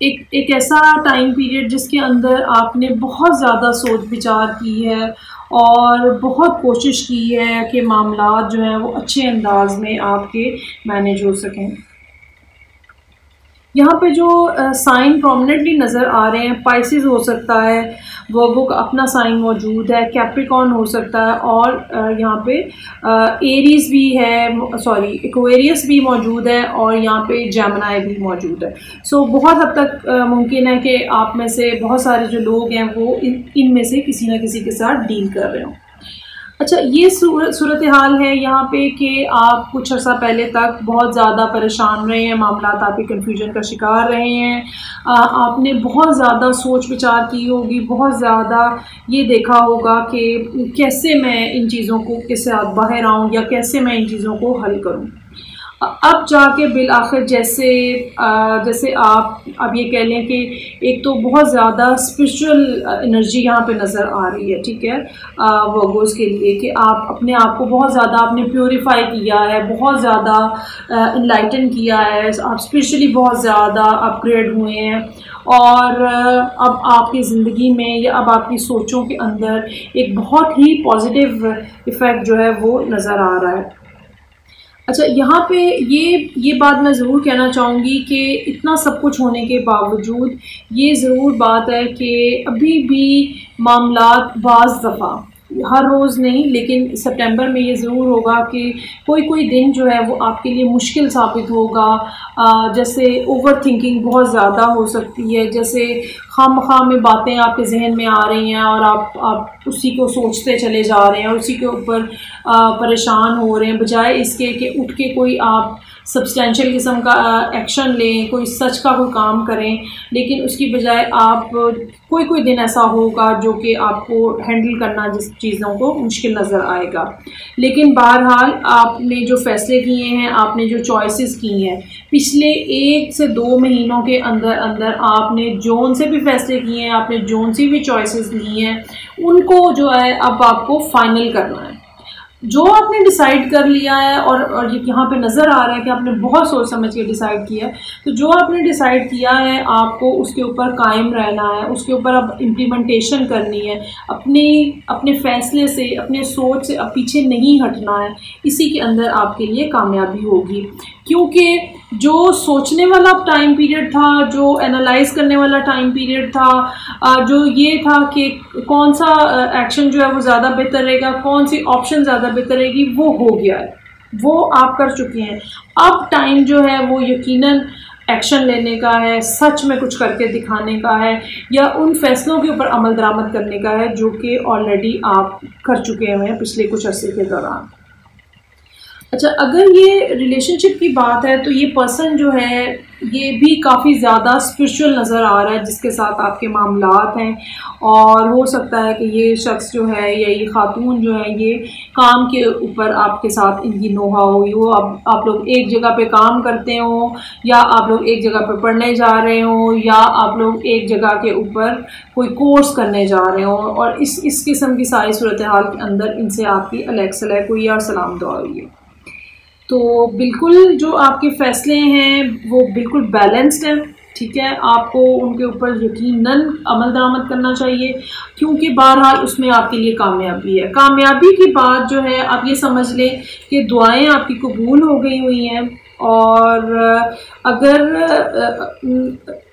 एक ऐसा टाइम पीरियड जिसके अंदर आपने बहुत ज़्यादा सोच विचार की है और बहुत कोशिश की है कि मामलात जो हैं वो अच्छे अंदाज में आपके मैनेज हो सकें। यहाँ पे जो साइन प्रोमिनेंटली नज़र आ रहे हैं, पाइसेस हो सकता है, वर्गो का अपना साइन मौजूद है, कैप्रिकॉर्न हो सकता है और यहाँ पे एरीज भी है, सॉरी एक्वेरियस भी मौजूद है और यहाँ पे जेमिनी भी मौजूद है। सो बहुत हद तक मुमकिन है कि आप में से बहुत सारे जो लोग हैं वो इनमें से किसी न किसी के साथ डील कर रहे हों। अच्छा, ये सूरत हाल है यहाँ पे कि आप कुछ अर्सा पहले तक बहुत ज़्यादा परेशान रहे हैं, मामलात आपके कन्फ्यूजन का शिकार रहे हैं। आपने बहुत ज़्यादा सोच विचार की होगी, बहुत ज़्यादा ये देखा होगा कि कैसे मैं इन चीज़ों को के साथ बाहर आऊँ या कैसे मैं इन चीज़ों को हल करूँ। अब जाके बिल आखिर जैसे आप अब ये कह लें कि एक तो बहुत ज़्यादा स्पिरिचुअल एनर्जी यहाँ पे नज़र आ रही है। ठीक है, वर्गोस के लिए कि आप अपने आप को बहुत ज़्यादा आपने प्योरीफाई किया है, बहुत ज़्यादा इनलाइटन किया है, आप स्पिरिचुअली बहुत ज़्यादा अपग्रेड हुए हैं और अब आपकी ज़िंदगी में या अब आपकी सोचों के अंदर एक बहुत ही पॉजिटिव इफ़ेक्ट जो है वो नज़र आ रहा है। अच्छा, यहाँ पे ये बात मैं ज़रूर कहना चाहूँगी कि इतना सब कुछ होने के बावजूद ये ज़रूर बात है कि अभी भी मामलात बाज़ दफ़ा, हर रोज़ नहीं लेकिन सितंबर में ये ज़रूर होगा कि कोई दिन जो है वो आपके लिए मुश्किल साबित होगा। जैसे ओवर थिंकिंग बहुत ज़्यादा हो सकती है, जैसे खामखा में बातें आपके जहन में आ रही हैं और आप उसी को सोचते चले जा रहे हैं और उसी के ऊपर परेशान हो रहे हैं, बजाय इसके कि उठ के कोई आप सब्सटेंशियल किस्म का एक्शन लें, कोई सच का कोई काम करें, लेकिन उसकी बजाय आप कोई दिन ऐसा होगा जो कि आपको हैंडल करना जिस चीज़ों को मुश्किल नज़र आएगा। लेकिन बहरहाल आपने जो फ़ैसले किए हैं, आपने जो चॉइसेस की हैं, पिछले 1 से 2 महीनों के अंदर अंदर आपने जोन से भी फ़ैसले किए हैं, आपने जोन से भी चॉइसेस ली हैं, उनको जो है अब आपको फ़ाइनल करना है। जो आपने डिसाइड कर लिया है और ये यहाँ पे नज़र आ रहा है कि आपने बहुत सोच समझ के डिसाइड किया है, तो जो आपने डिसाइड किया है आपको उसके ऊपर कायम रहना है, उसके ऊपर अब इम्प्लीमेंटेशन करनी है, अपने फ़ैसले से, अपने सोच से अब पीछे नहीं हटना है। इसी के अंदर आपके लिए कामयाबी होगी, क्योंकि जो सोचने वाला टाइम पीरियड था, जो एनालाइज करने वाला टाइम पीरियड था, जो ये था कि कौन सा एक्शन जो है वो ज़्यादा बेहतर रहेगा, कौन सी ऑप्शन ज़्यादा बेहतर रहेगी, वो हो गया है, वो आप कर चुके हैं। अब टाइम जो है वो यकीनन एक्शन लेने का है, सच में कुछ करके दिखाने का है या उन फैसलों के ऊपर अमल दरामद करने का है जो कि ऑलरेडी आप कर चुके हुए हैं पिछले कुछ अर्से के दौरान। अच्छा, अगर ये रिलेशनशिप की बात है तो ये पर्सन जो है ये भी काफ़ी ज़्यादा स्पिरिचुअल नज़र आ रहा है जिसके साथ आपके मामलात हैं, और हो सकता है कि ये शख्स जो है या ये खातून जो है ये काम के ऊपर आपके साथ इनकी नोहा हुई हो। अब आप लोग एक जगह पे काम करते हो या आप लोग एक जगह पे पढ़ने जा रहे हो या आप लोग एक जगह के ऊपर कोई कोर्स करने जा रहे हो और इस किस्म की सारी सूरत हाल के अंदर इनसे आपकी अलैक्सलैक हुई और सलाम दुआ हुई है। तो बिल्कुल जो आपके फ़ैसले हैं वो बिल्कुल बैलेंस्ड हैं। ठीक है, आपको उनके ऊपर यकीनन अमल दरामद करना चाहिए क्योंकि बहरहाल उसमें आपके लिए कामयाबी है। कामयाबी की बात जो है आप ये समझ लें कि दुआएं आपकी कबूल हो गई हुई हैं और अगर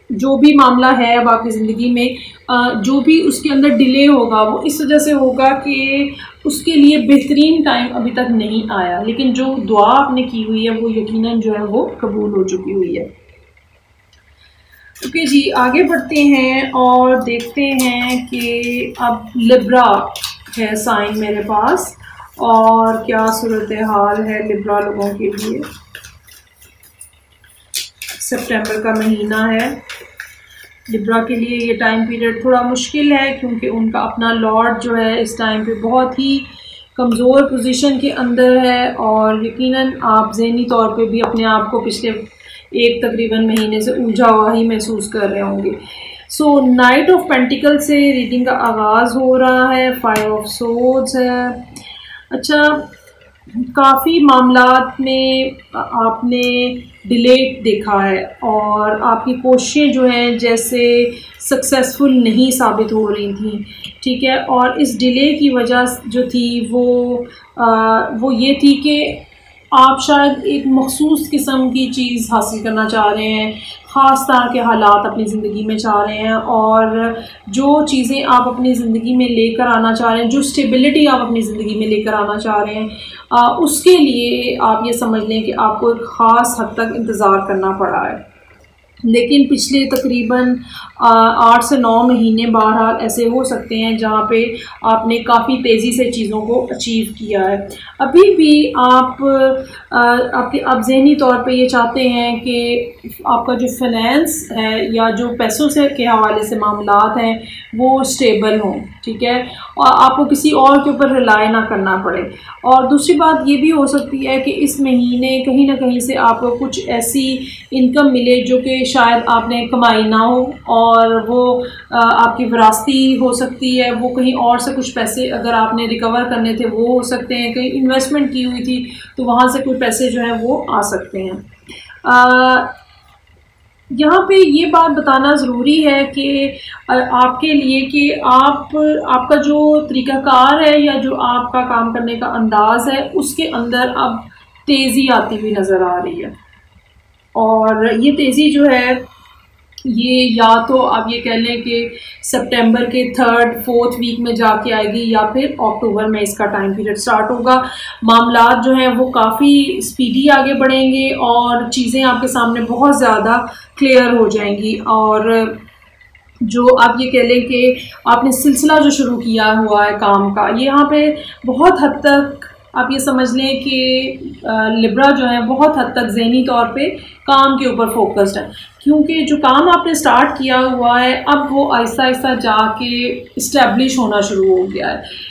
जो भी मामला है अब आपकी ज़िंदगी में, जो भी उसके अंदर डिले होगा वो इस वजह से होगा कि उसके लिए बेहतरीन टाइम अभी तक नहीं आया, लेकिन जो दुआ आपने की हुई है वो यकीनन जो है वो कबूल हो चुकी हुई है। ओके जी, आगे बढ़ते हैं और देखते हैं कि अब लिब्रा है साइन मेरे पास, और क्या सूरत हाल है लिब्रा लोगों के लिए। सितंबर का महीना है, लिब्रा के लिए ये टाइम पीरियड थोड़ा मुश्किल है क्योंकि उनका अपना लॉर्ड जो है इस टाइम पे बहुत ही कमज़ोर पोजीशन के अंदर है, और यकीनन आप ज़हनी तौर पे भी अपने आप को पिछले एक तकरीबन महीने से उलझा हुआ ही महसूस कर रहे होंगे। सो नाइट ऑफ पेंटिकल से रीडिंग का आगाज़ हो रहा है, 5 ऑफ सोर्ड्स है। अच्छा, काफ़ी मामलात में आपने डिले देखा है और आपकी कोशिशें जो हैं जैसे सक्सेसफुल नहीं साबित हो रही थी, ठीक है। और इस डिले की वजह जो थी वो ये थी कि आप शायद एक मखसूस किस्म की चीज़ हासिल करना चाह रहे हैं, ख़ास तरह के हालात अपनी ज़िंदगी में चाह रहे हैं, और जो चीज़ें आप अपनी ज़िंदगी में लेकर आना चाह रहे हैं, जो स्टेबिलिटी आप अपनी ज़िंदगी में लेकर आना चाह रहे हैं, उसके लिए आप ये समझ लें कि आपको एक ख़ास हद तक इंतज़ार करना पड़ा है। लेकिन पिछले तकरीबन 8 से 9 महीने बहरहाल ऐसे हो सकते हैं जहाँ पे आपने काफ़ी तेज़ी से चीज़ों को अचीव किया है। अभी भी आपके आप ज़हनी तौर पे ये चाहते हैं कि आपका जो फाइनेंस है या जो पैसों से के हवाले से मामलात हैं वो स्टेबल हों, ठीक है, और आपको किसी और के ऊपर रिलाई ना करना पड़े। और दूसरी बात ये भी हो सकती है कि इस महीने कहीं ना कहीं से आपको कुछ ऐसी इनकम मिले जो कि शायद आपने कमाई ना हो, और वो आपकी विरासती हो सकती है, वो कहीं और से कुछ पैसे अगर आपने रिकवर करने थे वो हो सकते हैं, कहीं इन्वेस्टमेंट की हुई थी तो वहाँ से कोई पैसे जो हैं वो आ सकते हैं। यहाँ पे ये बात बताना ज़रूरी है कि आपके लिए कि आपका जो तरीक़ाकार है या जो आपका काम करने का अंदाज़ है उसके अंदर अब तेज़ी आती हुई नज़र आ रही है, और ये तेज़ी जो है ये या तो आप ये कह लें कि सितंबर के 3rd 4th वीक में जाके आएगी या फिर अक्टूबर में इसका टाइम पीरियड स्टार्ट होगा। मामलात जो हैं वो काफ़ी स्पीडी आगे बढ़ेंगे और चीज़ें आपके सामने बहुत ज़्यादा क्लियर हो जाएंगी, और जो आप ये कह लें कि आपने सिलसिला जो शुरू किया हुआ है काम का, ये यहाँ पे बहुत हद तक आप ये समझ लें कि लिब्रा जो है बहुत हद तक ज़हनी तौर पे काम के ऊपर फोकस्ड है, क्योंकि जो काम आपने स्टार्ट किया हुआ है अब वो आहिस्ता आहिस्ता जाके इस्टेब्लिश होना शुरू हो गया है।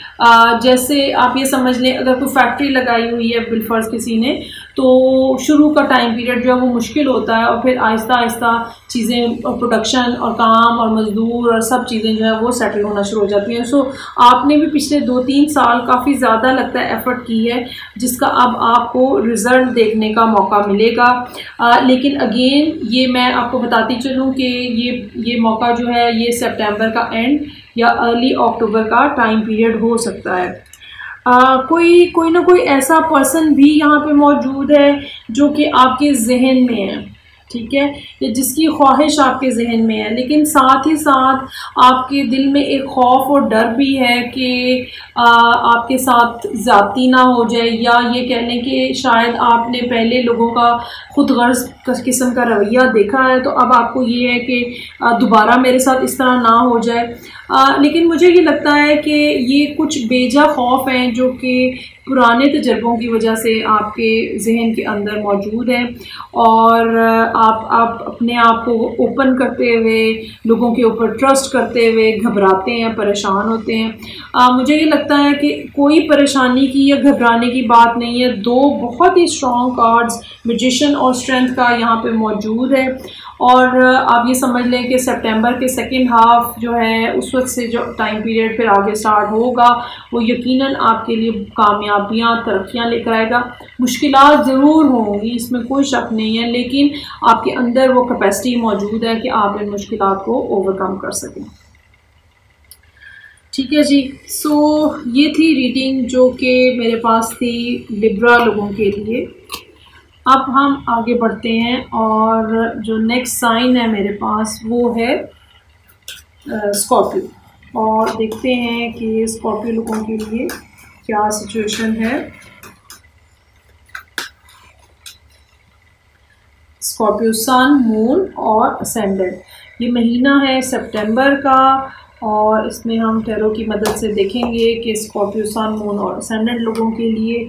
जैसे आप ये समझ लें अगर कोई फैक्ट्री लगाई हुई है बिलफर्ज किसी ने, तो शुरू का टाइम पीरियड जो है वो मुश्किल होता है, और फिर आहिस्ता आहिस्ता चीज़ें प्रोडक्शन और काम और मज़दूर और सब चीज़ें जो है वो सेटल होना शुरू हो जाती हैं। सो आपने भी पिछले 2-3 साल काफ़ी ज़्यादा लगता है एफ़र्ट की है, जिसका अब आपको रिज़ल्ट देखने का मौका मिलेगा। लेकिन अगेन ये मैं आपको बताती चलूँ कि ये मौका जो है ये सितंबर का एंड या अर्ली अक्टूबर का टाइम पीरियड हो सकता है। कोई ना कोई ऐसा पर्सन भी यहाँ पे मौजूद है जो कि आपके जहन में है, ठीक है, या जिसकी ख्वाहिश आपके जहन में है, लेकिन साथ ही साथ आपके दिल में एक खौफ और डर भी है कि आपके साथ ज़्यादती ना हो जाए, या ये कह लें कि शायद आपने पहले लोगों का खुदगर्ज़ किस्म का रवैया देखा है, तो अब आपको ये है कि दोबारा मेरे साथ इस तरह ना हो जाए। लेकिन मुझे ये लगता है कि ये कुछ बेजा खौफ हैं जो कि पुराने तजर्बों की वजह से आपके जहन के अंदर मौजूद है, और आप अपने आप को ओपन करते हुए लोगों के ऊपर ट्रस्ट करते हुए घबराते हैं, परेशान होते हैं। मुझे ये लगता है कि कोई परेशानी की या घबराने की बात नहीं है। 2 बहुत ही स्ट्रॉन्ग कार्ड्स मैजिशियन और स्ट्रेंथ का यहाँ पे मौजूद है, और आप ये समझ लें कि सितंबर के सेकंड हाफ जो है उस वक्त से जो टाइम पीरियड फिर आगे स्टार्ट होगा वो यकीनन आपके लिए कामयाबियाँ तरक्कियाँ लेकर आएगा। मुश्किलात ज़रूर होंगी, इसमें कोई शक नहीं है, लेकिन आपके अंदर वो कैपेसिटी मौजूद है कि आप इन मुश्किलात को ओवरकम कर सकें। ठीक है जी, सो ये थी रीडिंग जो कि मेरे पास थी लिब्रा लोगों के लिए। अब हम आगे बढ़ते हैं और जो नेक्स्ट साइन है मेरे पास वो है स्कॉर्पियो, और देखते हैं कि स्कॉर्पियो लोगों के लिए क्या सिचुएशन है। स्कॉर्पियो सन, मून और असेंडेंट, ये महीना है सितंबर का, और इसमें हम टैरो की मदद से देखेंगे कि स्कॉर्पियो सन, मून और असेंडेंट लोगों के लिए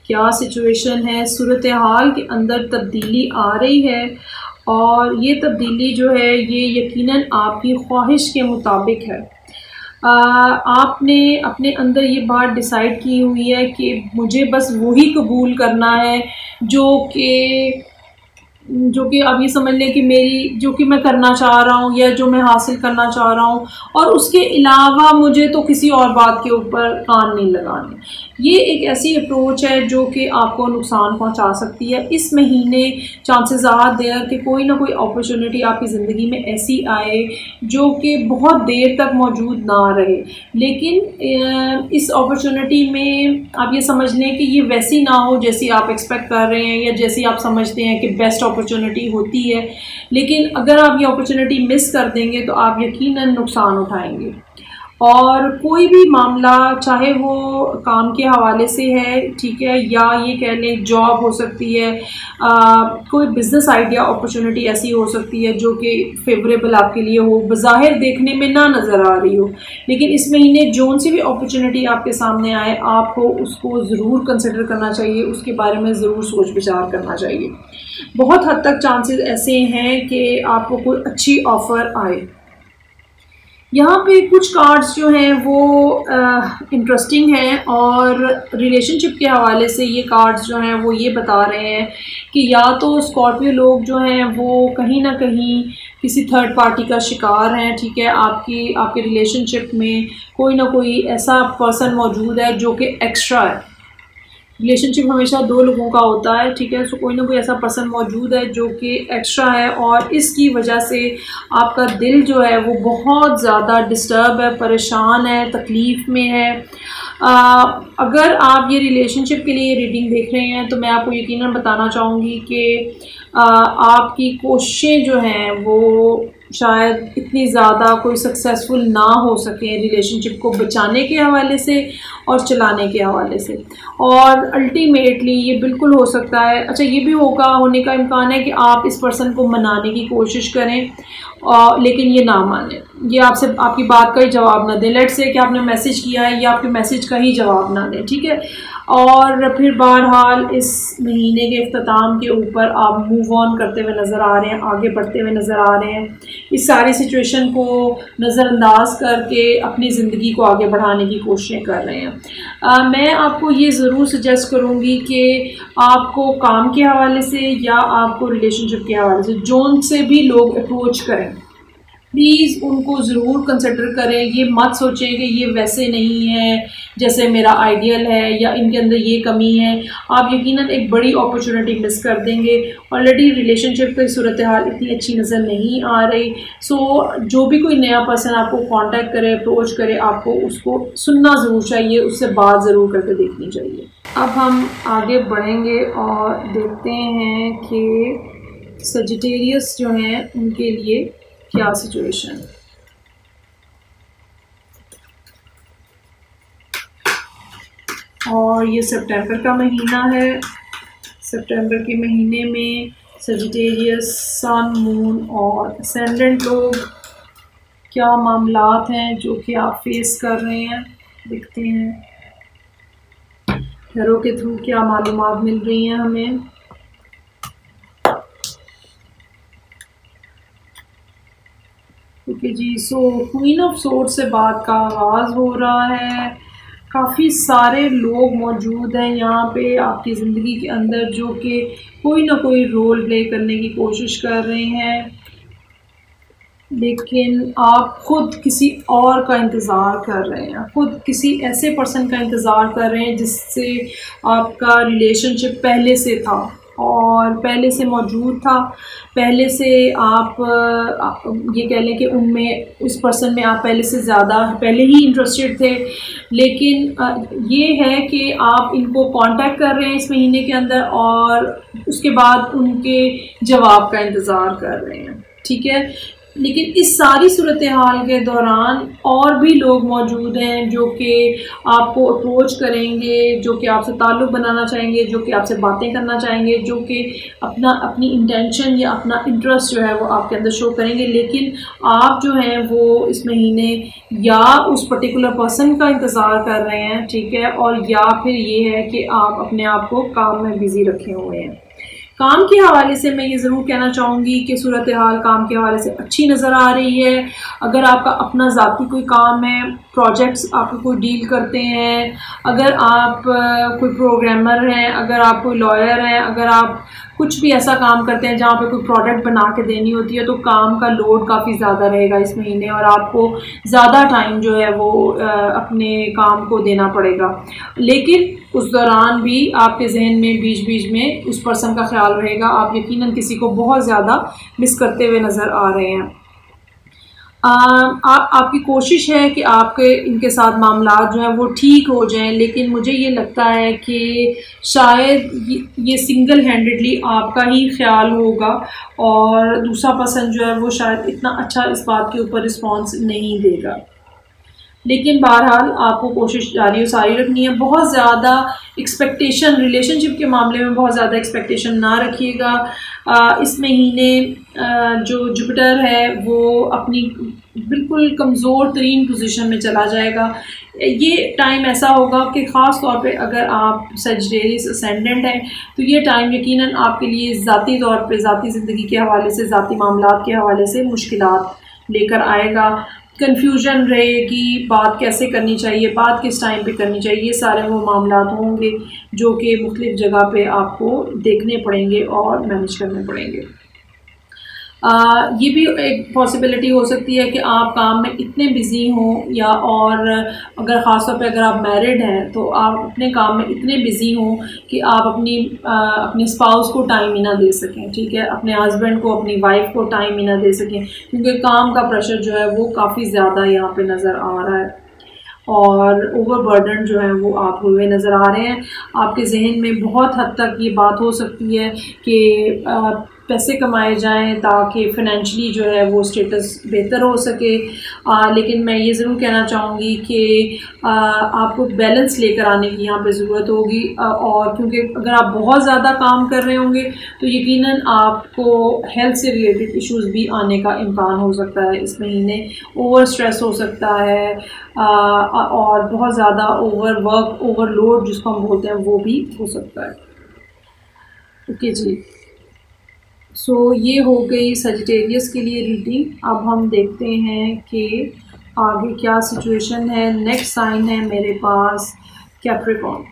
क्या सिचुएशन है। सूरत हाल के अंदर तब्दीली आ रही है, और ये तब्दीली जो है ये यकीनन आपकी ख्वाहिश के मुताबिक है। आपने अपने अंदर ये बात डिसाइड की हुई है कि मुझे बस वही कबूल करना है जो कि अब ये समझ लें कि जो कि मैं करना चाह रहा हूँ या जो मैं हासिल करना चाह रहा हूँ, और उसके अलावा मुझे तो किसी और बात के ऊपर कान नहीं लगाने। ये एक ऐसी अप्रोच है जो कि आपको नुकसान पहुंचा सकती है। इस महीने चांसेस आर देयर कि कोई ना कोई अपॉर्चुनिटी आपकी ज़िंदगी में ऐसी आए जो कि बहुत देर तक मौजूद ना रहे, लेकिन इस अपॉर्चुनिटी में आप ये समझ लें कि ये वैसी ना हो जैसी आप एक्सपेक्ट कर रहे हैं या जैसी आप समझते हैं कि बेस्ट अपॉर्चुनिटी होती है। लेकिन अगर आप ये अपॉर्चुनिटी मिस कर देंगे तो आप यकीनन नुकसान उठाएंगे। और कोई भी मामला, चाहे वो काम के हवाले से है, ठीक है, या ये कह लें जॉब हो सकती है, कोई बिज़नेस आइडिया अपॉर्चुनिटी ऐसी हो सकती है जो कि फेवरेबल आपके लिए हो, बज़ाहिर देखने में ना नज़र आ रही हो, लेकिन इस महीने जोन सी भी अपॉर्चुनिटी आपके सामने आए, आपको उसको ज़रूर कंसिडर करना चाहिए, उसके बारे में ज़रूर सोच विचार करना चाहिए। बहुत हद तक चांसेस ऐसे हैं कि आपको कोई अच्छी ऑफ़र आए। यहाँ पे कुछ कार्ड्स जो हैं वो इंटरेस्टिंग हैं, और रिलेशनशिप के हवाले से ये कार्ड्स जो हैं वो ये बता रहे हैं कि या तो स्कॉर्पियो लोग जो हैं वो कहीं ना कहीं किसी थर्ड पार्टी का शिकार हैं, ठीक है। आपके रिलेशनशिप में कोई ना कोई ऐसा पर्सन मौजूद है जो कि एक्स्ट्रा है। रिलेशनशिप हमेशा दो लोगों का होता है, ठीक है। सो कोई ना कोई ऐसा पर्सन मौजूद है जो कि एक्स्ट्रा है, और इसकी वजह से आपका दिल जो है वो बहुत ज़्यादा डिस्टर्ब है, परेशान है, तकलीफ़ में है। अगर आप ये रिलेशनशिप के लिए रीडिंग देख रहे हैं तो मैं आपको यकीनन बताना चाहूँगी कि आपकी कोशिशें जो हैं वो शायद इतनी ज़्यादा कोई सक्सेसफुल ना हो सके रिलेशनशिप को बचाने के हवाले से और चलाने के हवाले से, और अल्टीमेटली ये बिल्कुल हो सकता है, अच्छा ये भी होने का इम्कान है कि आप इस पर्सन को मनाने की कोशिश करें, लेकिन ये ना माने, ये आपकी बात का ही जवाब ना दें। लेट्स से कि आपने मैसेज किया है, ये आपके मैसेज का ही जवाब ना दें, ठीक है। और फिर बहरहाल इस महीने के इख्तिताम के ऊपर आप मूव ऑन करते हुए नज़र आ रहे हैं, आगे बढ़ते हुए नज़र आ रहे हैं, इस सारी सिचुएशन को नज़रअंदाज करके अपनी ज़िंदगी को आगे बढ़ाने की कोशिशें कर रहे हैं। मैं आपको ये ज़रूर सजेस्ट करूँगी कि आपको काम के हवाले से या आपको रिलेशनशिप के हवाले से जोन से भी लोग अप्रोच करें, प्लीज़ उनको ज़रूर कंसिडर करें। ये मत सोचें कि ये वैसे नहीं है जैसे मेरा आइडियल है या इनके अंदर ये कमी है, आप यकीनन एक बड़ी अपॉर्चुनिटी मिस कर देंगे। ऑलरेडी रिलेशनशिप की सूरत हाल इतनी अच्छी नज़र नहीं आ रही। सो जो भी कोई नया पर्सन आपको कांटेक्ट करे, अप्रोच करे, आपको उसको सुनना ज़रूर चाहिए, उससे बात ज़रूर करके देखनी चाहिए। अब हम आगे बढ़ेंगे और देखते हैं कि सजिटेरियस जो हैं उनके लिए क्या सिचुएशन। और ये सितंबर का महीना है। सितंबर के महीने में सजिटेरियस, सन, मून और असेंडेंट लोग क्या मामलात हैं जो कि आप फेस कर रहे हैं, देखते हैं टैरो के थ्रू क्या मालूमात मिल रही हैं हमें। ओके जी, सो क्वीन ऑफ सोर्ड्स से बात का आगाज़ हो रहा है। काफ़ी सारे लोग मौजूद हैं यहाँ पे आपकी ज़िंदगी के अंदर जो कि कोई ना कोई रोल प्ले करने की कोशिश कर रहे हैं, लेकिन आप खुद किसी और का इंतज़ार कर रहे हैं, खुद किसी ऐसे पर्सन का इंतज़ार कर रहे हैं जिससे आपका रिलेशनशिप पहले से था, और पहले से मौजूद था, पहले से आप ये कह लें कि उनमें, उस पर्सन में आप पहले से ज़्यादा पहले ही इंटरेस्टेड थे, लेकिन ये है कि आप इनको कांटेक्ट कर रहे हैं इस महीने के अंदर और उसके बाद उनके जवाब का इंतज़ार कर रहे हैं, ठीक है। लेकिन इस सारी सूरत हाल के दौरान और भी लोग मौजूद हैं जो कि आपको अप्रोच करेंगे, जो कि आपसे ताल्लुक़ बनाना चाहेंगे, जो कि आपसे बातें करना चाहेंगे, जो कि अपनी इंटेंशन या अपना इंटरेस्ट जो है वो आपके अंदर शो करेंगे। लेकिन आप जो हैं वो इस महीने या उस पर्टिकुलर पर्सन का इंतज़ार कर रहे हैं, ठीक है, और या फिर ये है कि आप अपने आप को काम में बिज़ी रखे हुए हैं। काम के हवाले से मैं ये ज़रूर कहना चाहूँगी कि सूरत हाल काम के हवाले से अच्छी नज़र आ रही है। अगर आपका अपना ज़ाती कोई काम है, प्रोजेक्ट्स आप कोई डील करते हैं, अगर आप कोई प्रोग्रामर हैं, अगर आप कोई लॉयर हैं, अगर आप कुछ भी ऐसा काम करते हैं जहाँ पे कोई प्रोडक्ट बना के देनी होती है, तो काम का लोड काफ़ी ज़्यादा रहेगा इस महीने और आपको ज़्यादा टाइम जो है वो अपने काम को देना पड़ेगा। लेकिन उस दौरान भी आपके जहन में बीच बीच में उस पर्सन का ख्याल रहेगा, आप यकीनन किसी को बहुत ज़्यादा मिस करते हुए नज़र आ रहे हैं। आपकी कोशिश है कि आपके इनके साथ मामला जो हैं वो ठीक हो जाएं, लेकिन मुझे ये लगता है कि शायद ये सिंगल हैंडेडली आपका ही ख्याल होगा और दूसरा पर्सन जो है वो शायद इतना अच्छा इस बात के ऊपर रिस्पॉन्स नहीं देगा। लेकिन बहरहाल आपको कोशिश जारी और सारी रखनी है। बहुत ज़्यादा एक्सपेक्टेशन रिलेशनशिप के मामले में बहुत ज़्यादा एक्सपेक्टेशन ना रखिएगा। इस महीने जो जुपिटर है वो अपनी बिल्कुल कमज़ोर तरीन पोजीशन में चला जाएगा। ये टाइम ऐसा होगा कि ख़ास तौर पे अगर आप सजिटेरियस असेंडेंट हैं तो ये टाइम यकीनन आपके लिए ज़ाती तौर पे, ज़ाती ज़िंदगी के हवाले से, ज़ाती मामलात के हवाले से मुश्किलात लेकर आएगा। कन्फ्यूजन रहेगी, बात कैसे करनी चाहिए, बात किस टाइम पे करनी चाहिए, ये सारे वो मामलात होंगे जो कि मुख्तलिफ़ जगह पे आपको देखने पड़ेंगे और मैनेज करने पड़ेंगे। ये भी एक पॉसिबिलिटी हो सकती है कि आप काम में इतने बिज़ी हों या और अगर ख़ास तौर पे अगर आप मैरिड हैं तो आप अपने काम में इतने बिज़ी हों कि आप अपने स्पाउस को टाइम ही ना दे सकें, ठीक है, अपने हस्बैंड को, अपनी वाइफ को टाइम ही ना दे सकें, क्योंकि काम का प्रेशर जो है वो काफ़ी ज़्यादा यहाँ पे नज़र आ रहा है और ओवरबर्डन जो है वो आप हुए नज़र आ रहे हैं। आपके जहन में बहुत हद तक ये बात हो सकती है कि पैसे कमाए जाएं ताकि फ़ाइनेंशियली जो है वो स्टेटस बेहतर हो सके। लेकिन मैं ये ज़रूर कहना चाहूँगी कि आपको बैलेंस लेकर आने की यहाँ पे ज़रूरत होगी और क्योंकि अगर आप बहुत ज़्यादा काम कर रहे होंगे तो यकीनन आपको हेल्थ से रिलेटेड इश्यूज़ भी आने का इम्कान हो सकता है इस महीने। ओवर स्ट्रेस हो सकता है और बहुत ज़्यादा ओवर वर्क, ओवरलोड जिसको हम बोलते हैं वो भी हो सकता है। ओके जी, सो ये हो गई सजिटेरियस के लिए रीडिंग। अब हम देखते हैं कि आगे क्या सिचुएशन है। नेक्स्ट साइन है मेरे पास कैप्रिकॉर्न।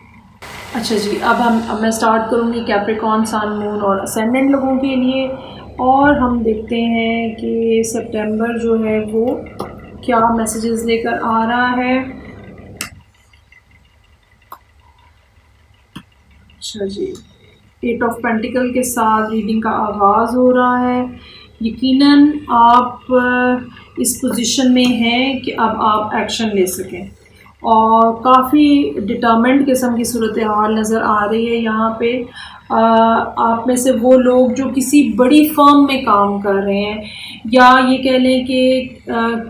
अच्छा जी, अब मैं स्टार्ट करूँगी कैप्रिकॉर्न, सन, मून और असेंडेंट लोगों के लिए और हम देखते हैं कि सितंबर जो है वो क्या मैसेजेस लेकर आ रहा है। अच्छा जी, 8 ऑफ पेंटिकल के साथ रीडिंग का आगाज़ हो रहा है। यकीनन आप इस पोजीशन में हैं कि अब आप एक्शन ले सकें और काफ़ी डिटर्मिन्ड किस्म की सूरत हाल नज़र आ रही है यहाँ पे। आप में से वो लोग जो किसी बड़ी फर्म में काम कर रहे हैं या ये कह लें कि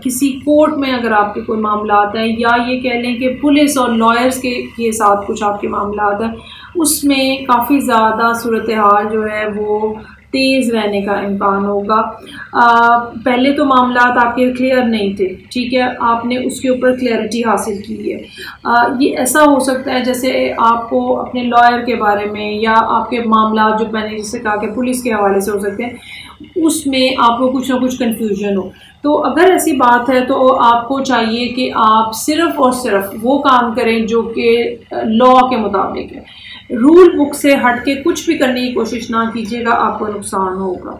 किसी कोर्ट में अगर आपके कोई मामलात हैं या ये कह लें कि पुलिस और लॉयर्स के साथ कुछ आपके मामलात हैं, उसमें काफ़ी ज़्यादा सूरत हाल जो है वो तेज़ रहने का इम्कान होगा। पहले तो मामलात आपके क्लियर नहीं थे, ठीक है, आपने उसके ऊपर क्लैरिटी हासिल की है। ये ऐसा हो सकता है जैसे आपको अपने लॉयर के बारे में या आपके मामलात जो मैंने जैसे कहा कि पुलिस के हवाले से हो सकते हैं, उसमें आपको कुछ ना कुछ कन्फ्यूजन हो। तो अगर ऐसी बात है तो आपको चाहिए कि आप सिर्फ़ और सिर्फ वो काम करें जो कि लॉ के मुताबिक है। रूल बुक से हट के कुछ भी करने की कोशिश ना कीजिएगा, आपको नुकसान होगा।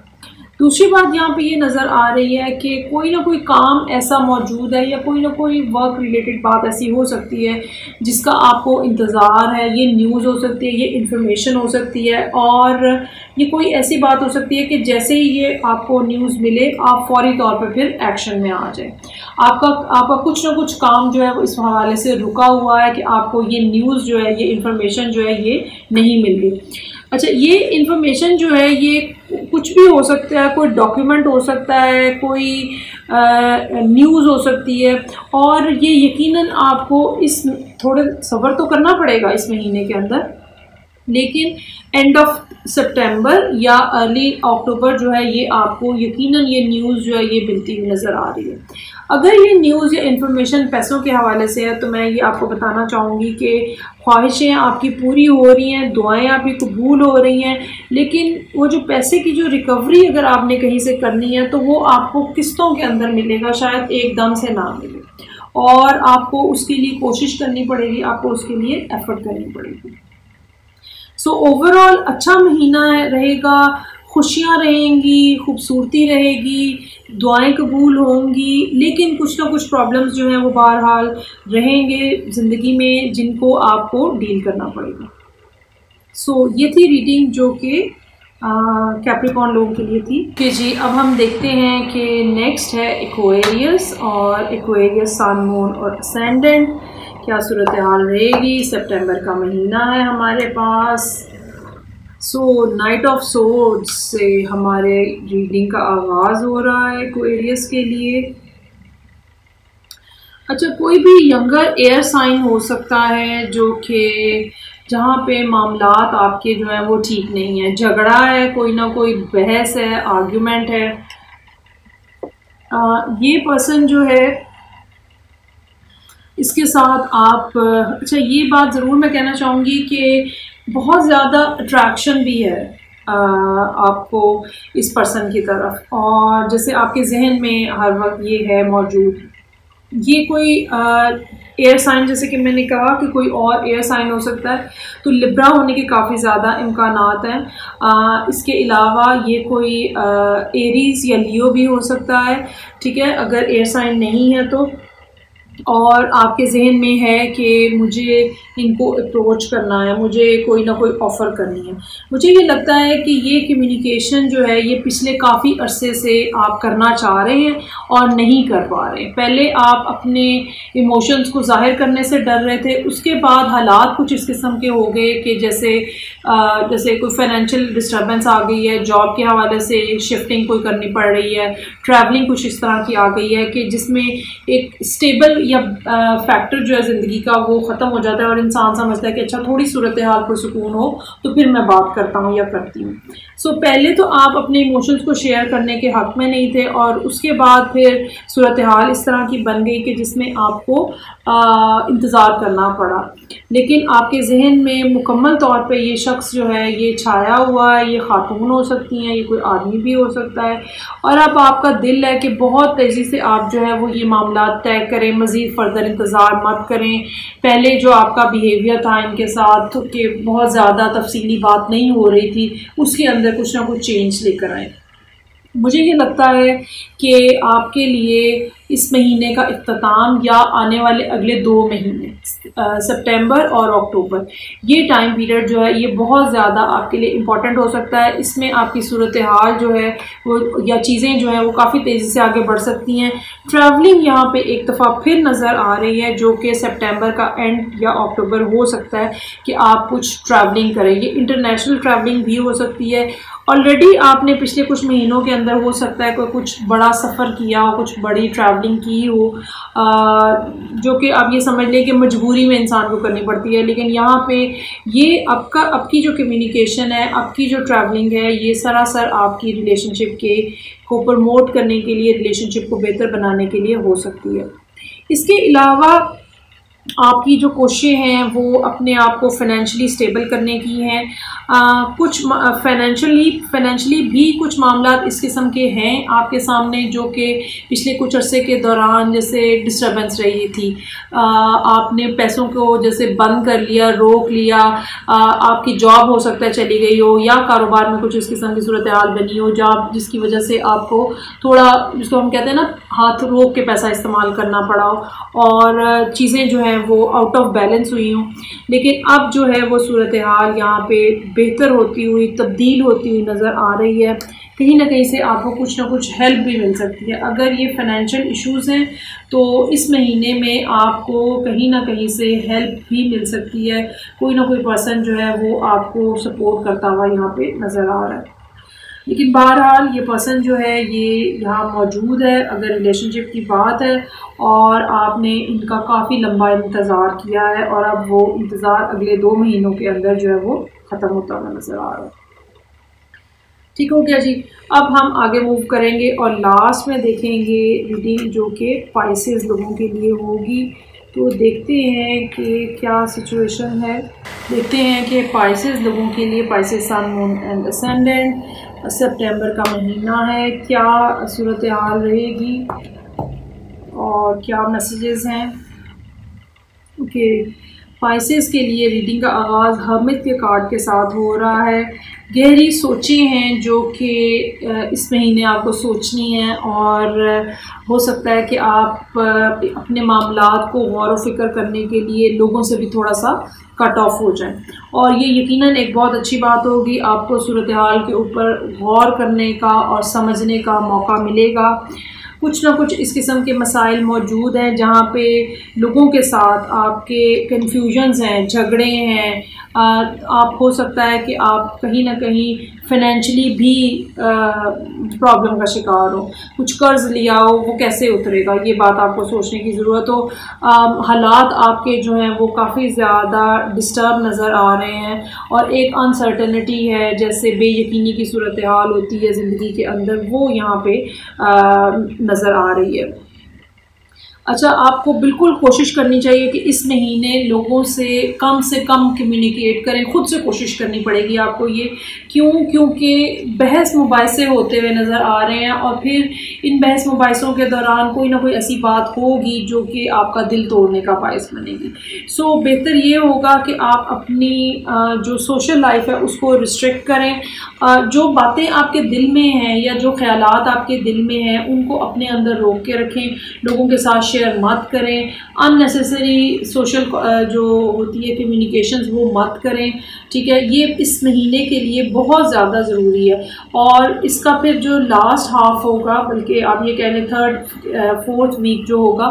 दूसरी बात यहाँ पे ये नज़र आ रही है कि कोई ना कोई काम ऐसा मौजूद है या कोई ना कोई वर्क रिलेटेड बात ऐसी हो सकती है जिसका आपको इंतज़ार है। ये न्यूज़ हो सकती है, ये इन्फॉर्मेशन हो सकती है, और ये कोई ऐसी बात हो सकती है कि जैसे ही ये आपको न्यूज़ मिले आप फौरी तौर पर फिर एक्शन में आ जाए। आपका कुछ ना कुछ काम जो है वो इस हवाले से रुका हुआ है कि आपको ये न्यूज़ जो है, ये इन्फॉर्मेशन जो है ये नहीं मिल रही। अच्छा, ये इन्फॉर्मेशन जो है ये कुछ भी हो सकता है, कोई डॉक्यूमेंट हो सकता है, कोई न्यूज़ हो सकती है, और ये यकीनन आपको इस थोड़े सब्र तो करना पड़ेगा इस महीने के अंदर, लेकिन एंड ऑफ सितंबर या अर्ली अक्टूबर जो है ये आपको यकीनन ये न्यूज़ जो है ये मिलती हुई नज़र आ रही है। अगर ये न्यूज़ या इन्फॉर्मेशन पैसों के हवाले से है तो मैं ये आपको बताना चाहूँगी कि ख्वाहिशें आपकी पूरी हो रही हैं, दुआएं आपकी कबूल हो रही हैं, लेकिन वो जो पैसे की जो रिकवरी अगर आपने कहीं से करनी है तो वो आपको किस्तों के अंदर मिलेगा, शायद एकदम से ना मिले, और आपको उसके लिए कोशिश करनी पड़ेगी, आपको उसके लिए एफर्ट करनी पड़ेगी। सो ओवरऑल अच्छा महीना रहेगा, खुशियाँ रहेंगी, खूबसूरती रहेगी, दुआएं कबूल होंगी, लेकिन कुछ ना कुछ प्रॉब्लम्स जो हैं वो बहरहाल रहेंगे ज़िंदगी में जिनको आपको डील करना पड़ेगा। सो ये थी रीडिंग जो कि कैप्रिकॉर्न लोगों के लिए थी कि जी। अब हम देखते हैं कि नेक्स्ट है एक्वेरियस, और एक्वेरियस सन, मून और असेंडेंट क्या सूरत हाल रहेगी। सितंबर का महीना है हमारे पास। सो नाइट ऑफ सोर्ड्स से हमारे रीडिंग का आगाज़ हो रहा है एक्वेरियस के लिए। अच्छा, कोई भी यंगर एयर साइन हो सकता है जो कि जहाँ पे मामलात आपके जो है वो ठीक नहीं है, झगड़ा है, कोई ना कोई बहस है, आर्ग्यूमेंट है। ये पर्सन जो है इसके साथ आप अच्छा, ये बात ज़रूर मैं कहना चाहूँगी कि बहुत ज़्यादा अट्रैक्शन भी है आपको इस पर्सन की तरफ, और जैसे आपके जहन में हर वक्त ये है मौजूद। ये कोई एयर साइन, जैसे कि मैंने कहा कि कोई और एयर साइन हो सकता है, तो लिब्रा होने के काफ़ी ज़्यादा इम्कानात हैं। इसके अलावा ये कोई एरीज या लियो भी हो सकता है, ठीक है, अगर एयर साइन नहीं है तो। और आपके जहन में है कि मुझे इनको अप्रोच करना है, मुझे कोई ना कोई ऑफ़र करनी है। मुझे ये लगता है कि ये कम्युनिकेशन जो है ये पिछले काफ़ी अरसे से आप करना चाह रहे हैं और नहीं कर पा रहे। पहले आप अपने इमोशंस को ज़ाहिर करने से डर रहे थे, उसके बाद हालात कुछ इस किस्म के हो गए कि जैसे कोई फाइनेंशियल डिस्टर्बेंस आ गई है, जॉब के हवाले से शिफ्टिंग कोई करनी पड़ रही है, ट्रैवलिंग कुछ इस तरह की आ गई है कि जिसमें एक स्टेबल या फैक्टर जो है ज़िंदगी का वो ख़त्म हो जाता है और इंसान समझता है कि अच्छा थोड़ी सूरत हाल पर सुकून हो तो फिर मैं बात करता हूँ या करती हूँ। सो पहले तो आप अपने इमोशंस को शेयर करने के हक़ में नहीं थे, और उसके बाद फिर सूरत हाल इस तरह की बन गई कि जिसमें आपको इंतज़ार करना पड़ा। लेकिन आपके जहन में मुकम्मल तौर पे ये शख्स जो है ये छाया हुआ है। ये खातून हो सकती हैं, ये कोई आदमी भी हो सकता है, और अब आपका दिल है कि बहुत तेज़ी से आप जो है वो ये मामला तय करें, मज़ीद फर्दर इंतज़ार मत करें। पहले जो आपका बिहेवियर था इनके साथ कि बहुत ज़्यादा तफसीली बात नहीं हो रही थी, उसके अंदर कुछ ना कुछ चेंज लेकर आए। मुझे ये लगता है कि आपके लिए इस महीने का इख्तिताम या आने वाले अगले 2 महीने सितंबर और अक्टूबर, ये टाइम पीरियड जो है ये बहुत ज़्यादा आपके लिए इम्पॉर्टेंट हो सकता है। इसमें आपकी सूरत हाल जो है वो या चीज़ें जो हैं वो काफ़ी तेज़ी से आगे बढ़ सकती हैं। ट्रैवलिंग यहाँ पे एक दफ़ा फिर नज़र आ रही है जो कि सितंबर का एंड या अक्टूबर हो सकता है कि आप कुछ ट्रैवलिंग करें। ये इंटरनेशनल ट्रैवलिंग भी हो सकती है। ऑलरेडी आपने पिछले कुछ महीनों के अंदर हो सकता है कोई कुछ बड़ा सफ़र किया हो, कुछ बड़ी ट्रैवलिंग की हो, जो कि आप ये समझ लें कि मजबूरी में इंसान को करनी पड़ती है। लेकिन यहाँ पे ये आपकी जो कम्युनिकेशन है, आपकी जो ट्रैवलिंग है, ये सरासर आपकी रिलेशनशिप को प्रमोट करने के लिए, रिलेशनशिप को बेहतर बनाने के लिए हो सकती है। इसके अलावा आपकी जो कोशिशें हैं वो अपने आप को फाइनेंशियली स्टेबल करने की हैं। कुछ फाइनेंशियली भी कुछ मामला इस किस्म के हैं आपके सामने जो कि पिछले कुछ अरसे के दौरान जैसे डिस्टर्बेंस रही थी। आपने पैसों को जैसे बंद कर लिया, रोक लिया, आपकी जॉब हो सकता है चली गई हो या कारोबार में कुछ इस किस्म की सूरत हाल बनी हो जिसकी वजह से आपको थोड़ा, जिसको हम कहते हैं ना, हाथ रोक के पैसा इस्तेमाल करना पड़ा हो और चीज़ें जो हैं वो आउट ऑफ बैलेंस हुई हूँ। लेकिन अब जो है वो सूरत हाल यहाँ पे बेहतर होती हुई, तब्दील होती हुई नज़र आ रही है। कहीं ना कहीं से आपको कुछ ना कुछ हेल्प भी मिल सकती है। अगर ये फाइनेंशियल इश्यूज़ हैं तो इस महीने में आपको कहीं ना कहीं से हेल्प भी मिल सकती है। कोई ना कोई पर्सन जो है वो आपको सपोर्ट करता हुआ यहाँ पे नज़र आ रहा है। लेकिन बहरहाल ये पर्सन जो है ये यहाँ मौजूद है अगर रिलेशनशिप की बात है, और आपने इनका काफ़ी लंबा इंतज़ार किया है और अब वो इंतज़ार अगले 2 महीनों के अंदर जो है वो ख़त्म होता हुआ नज़र आ रहा है। ठीक हो गया जी। अब हम आगे मूव करेंगे और लास्ट में देखेंगे रीडिंग जो कि पाइसेस लोगों के लिए होगी। तो देखते हैं कि क्या सिचुएशन है। देखते हैं कि पाइसेस लोगों के लिए, Pisces sun moon and ascendant, सितंबर का महीना है, क्या सूरत हाल रहेगी और क्या मैसेजेस हैं। ओके, पाइसेस के लिए रीडिंग का आगाज़ हर्मिट के कार्ड के साथ हो रहा है। गहरी सोचें हैं जो कि इस महीने आपको सोचनी है और हो सकता है कि आप अपने मामलात को गौर व फिक्र करने के लिए लोगों से भी थोड़ा सा कट ऑफ हो जाए, और ये यकीनन एक बहुत अच्छी बात होगी। आपको सूरत हाल के ऊपर गौर करने का और समझने का मौका मिलेगा। कुछ ना कुछ इस किस्म के मसाइल मौजूद हैं जहाँ पे लोगों के साथ आपके कन्फ्यूजन्स हैं, झगड़े हैं। आप हो सकता है कि आप कहीं ना कहीं फाइनेंशियली भी प्रॉब्लम का शिकार हो, कुछ कर्ज लिया हो, वो कैसे उतरेगा, ये बात आपको सोचने की ज़रूरत हो। हालात आपके जो हैं वो काफ़ी ज़्यादा डिस्टर्ब नज़र आ रहे हैं और एक अनसर्टनिटी है, जैसे बेयकीनी की सूरत हाल होती है ज़िंदगी के अंदर, वो यहाँ पे नज़र आ रही है। अच्छा, आपको बिल्कुल कोशिश करनी चाहिए कि इस महीने लोगों से कम कम्युनिकेट करें। खुद से कोशिश करनी पड़ेगी आपको ये। क्योंकि बहस मुबाहिसे होते हुए नज़र आ रहे हैं और फिर इन बहस मुबाहिसों के दौरान कोई ना कोई ऐसी बात होगी जो कि आपका दिल तोड़ने का बायस बनेगी। सो बेहतर ये होगा कि आप अपनी जो सोशल लाइफ है उसको रिस्ट्रिक्ट करें। जो बातें आपके दिल में हैं या जो ख्यालात आपके दिल में हैं उनको अपने अंदर रोक के रखें। लोगों के साथ शेयर मत करें। अननेसेसरी सोशल जो होती है कम्युनिकेशंस वो मत करें। ठीक है, ये इस महीने के लिए बहुत ज़्यादा ज़रूरी है। और इसका फिर जो लास्ट हाफ होगा, बल्कि आप ये कह लें 3rd 4th वीक जो होगा,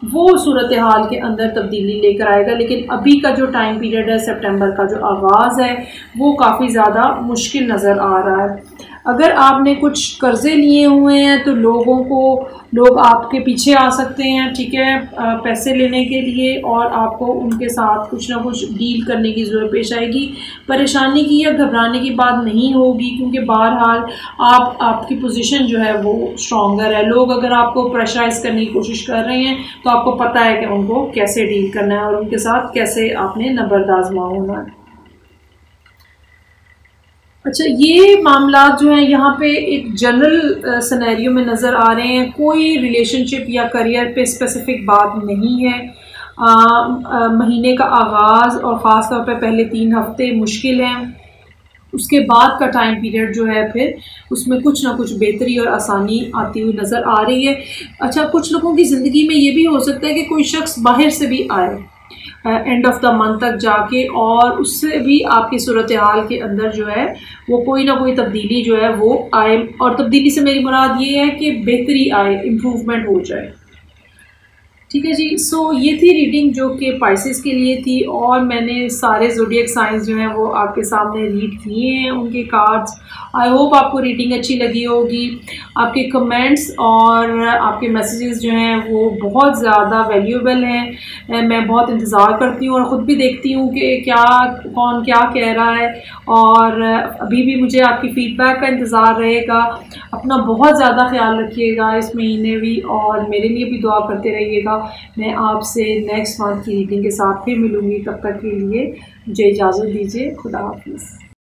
वो सूरत हाल के अंदर तब्दीली लेकर आएगा। लेकिन अभी का जो टाइम पीरियड है, सितंबर का जो आगाज़ है, वो काफ़ी ज़्यादा मुश्किल नज़र आ रहा है। अगर आपने कुछ कर्ज़े लिए हुए हैं तो लोग आपके पीछे आ सकते हैं, ठीक है, पैसे लेने के लिए, और आपको उनके साथ कुछ ना कुछ डील करने की ज़रूरत पेश आएगी। परेशानी की या घबराने की बात नहीं होगी, क्योंकि बहरहाल आपकी पोजीशन जो है वो स्ट्रॉन्गर है। लोग अगर आपको प्रेशराइज़ करने की कोशिश कर रहे हैं तो आपको पता है कि उनको कैसे डील करना है और उनके साथ कैसे आपने नंबरदाज़मा होना है। अच्छा, ये मामला जो है यहाँ पे एक जनरल सिनेरियो में नज़र आ रहे हैं। कोई रिलेशनशिप या करियर पे स्पेसिफिक बात नहीं है। महीने का आगाज़ और ख़ास तौर पे पहले 3 हफ्ते मुश्किल हैं। उसके बाद का टाइम पीरियड जो है फिर उसमें कुछ ना कुछ बेहतरी और आसानी आती हुई नज़र आ रही है। अच्छा, कुछ लोगों की ज़िंदगी में ये भी हो सकता है कि कोई शख्स बाहर से भी आए एंड ऑफ द मंथ तक जाके, और उससे भी आपकी सूरत हाल के अंदर जो है वो कोई ना कोई तब्दीली जो है वो आए। और तब्दीली से मेरी मुराद ये है कि बेहतरी आए, इम्प्रूवमेंट हो जाए। ठीक है जी। सो ये थी रीडिंग जो कि पाइसेस के लिए थी, और मैंने सारे ज़ोडिएक साइंस जो हैं वो आपके सामने रीड किए हैं, उनके कार्ड्स। आई होप आपको रीडिंग अच्छी लगी होगी। आपके कमेंट्स और आपके मैसेजेस जो हैं वो बहुत ज़्यादा वैल्यूएबल हैं। मैं बहुत इंतज़ार करती हूँ और ख़ुद भी देखती हूँ कि कौन क्या कह रहा है। और अभी भी मुझे आपकी फ़ीडबैक का इंतज़ार रहेगा। अपना बहुत ज़्यादा ख्याल रखिएगा इस महीने भी, और मेरे लिए भी दुआ करते रहिएगा। मैं आपसे नेक्स्ट मंथ की रीडिंग के साथ फिर मिलूँगी। तब तक के लिए मुझे इजाज़त दीजिए। खुदा हाफ़िज़।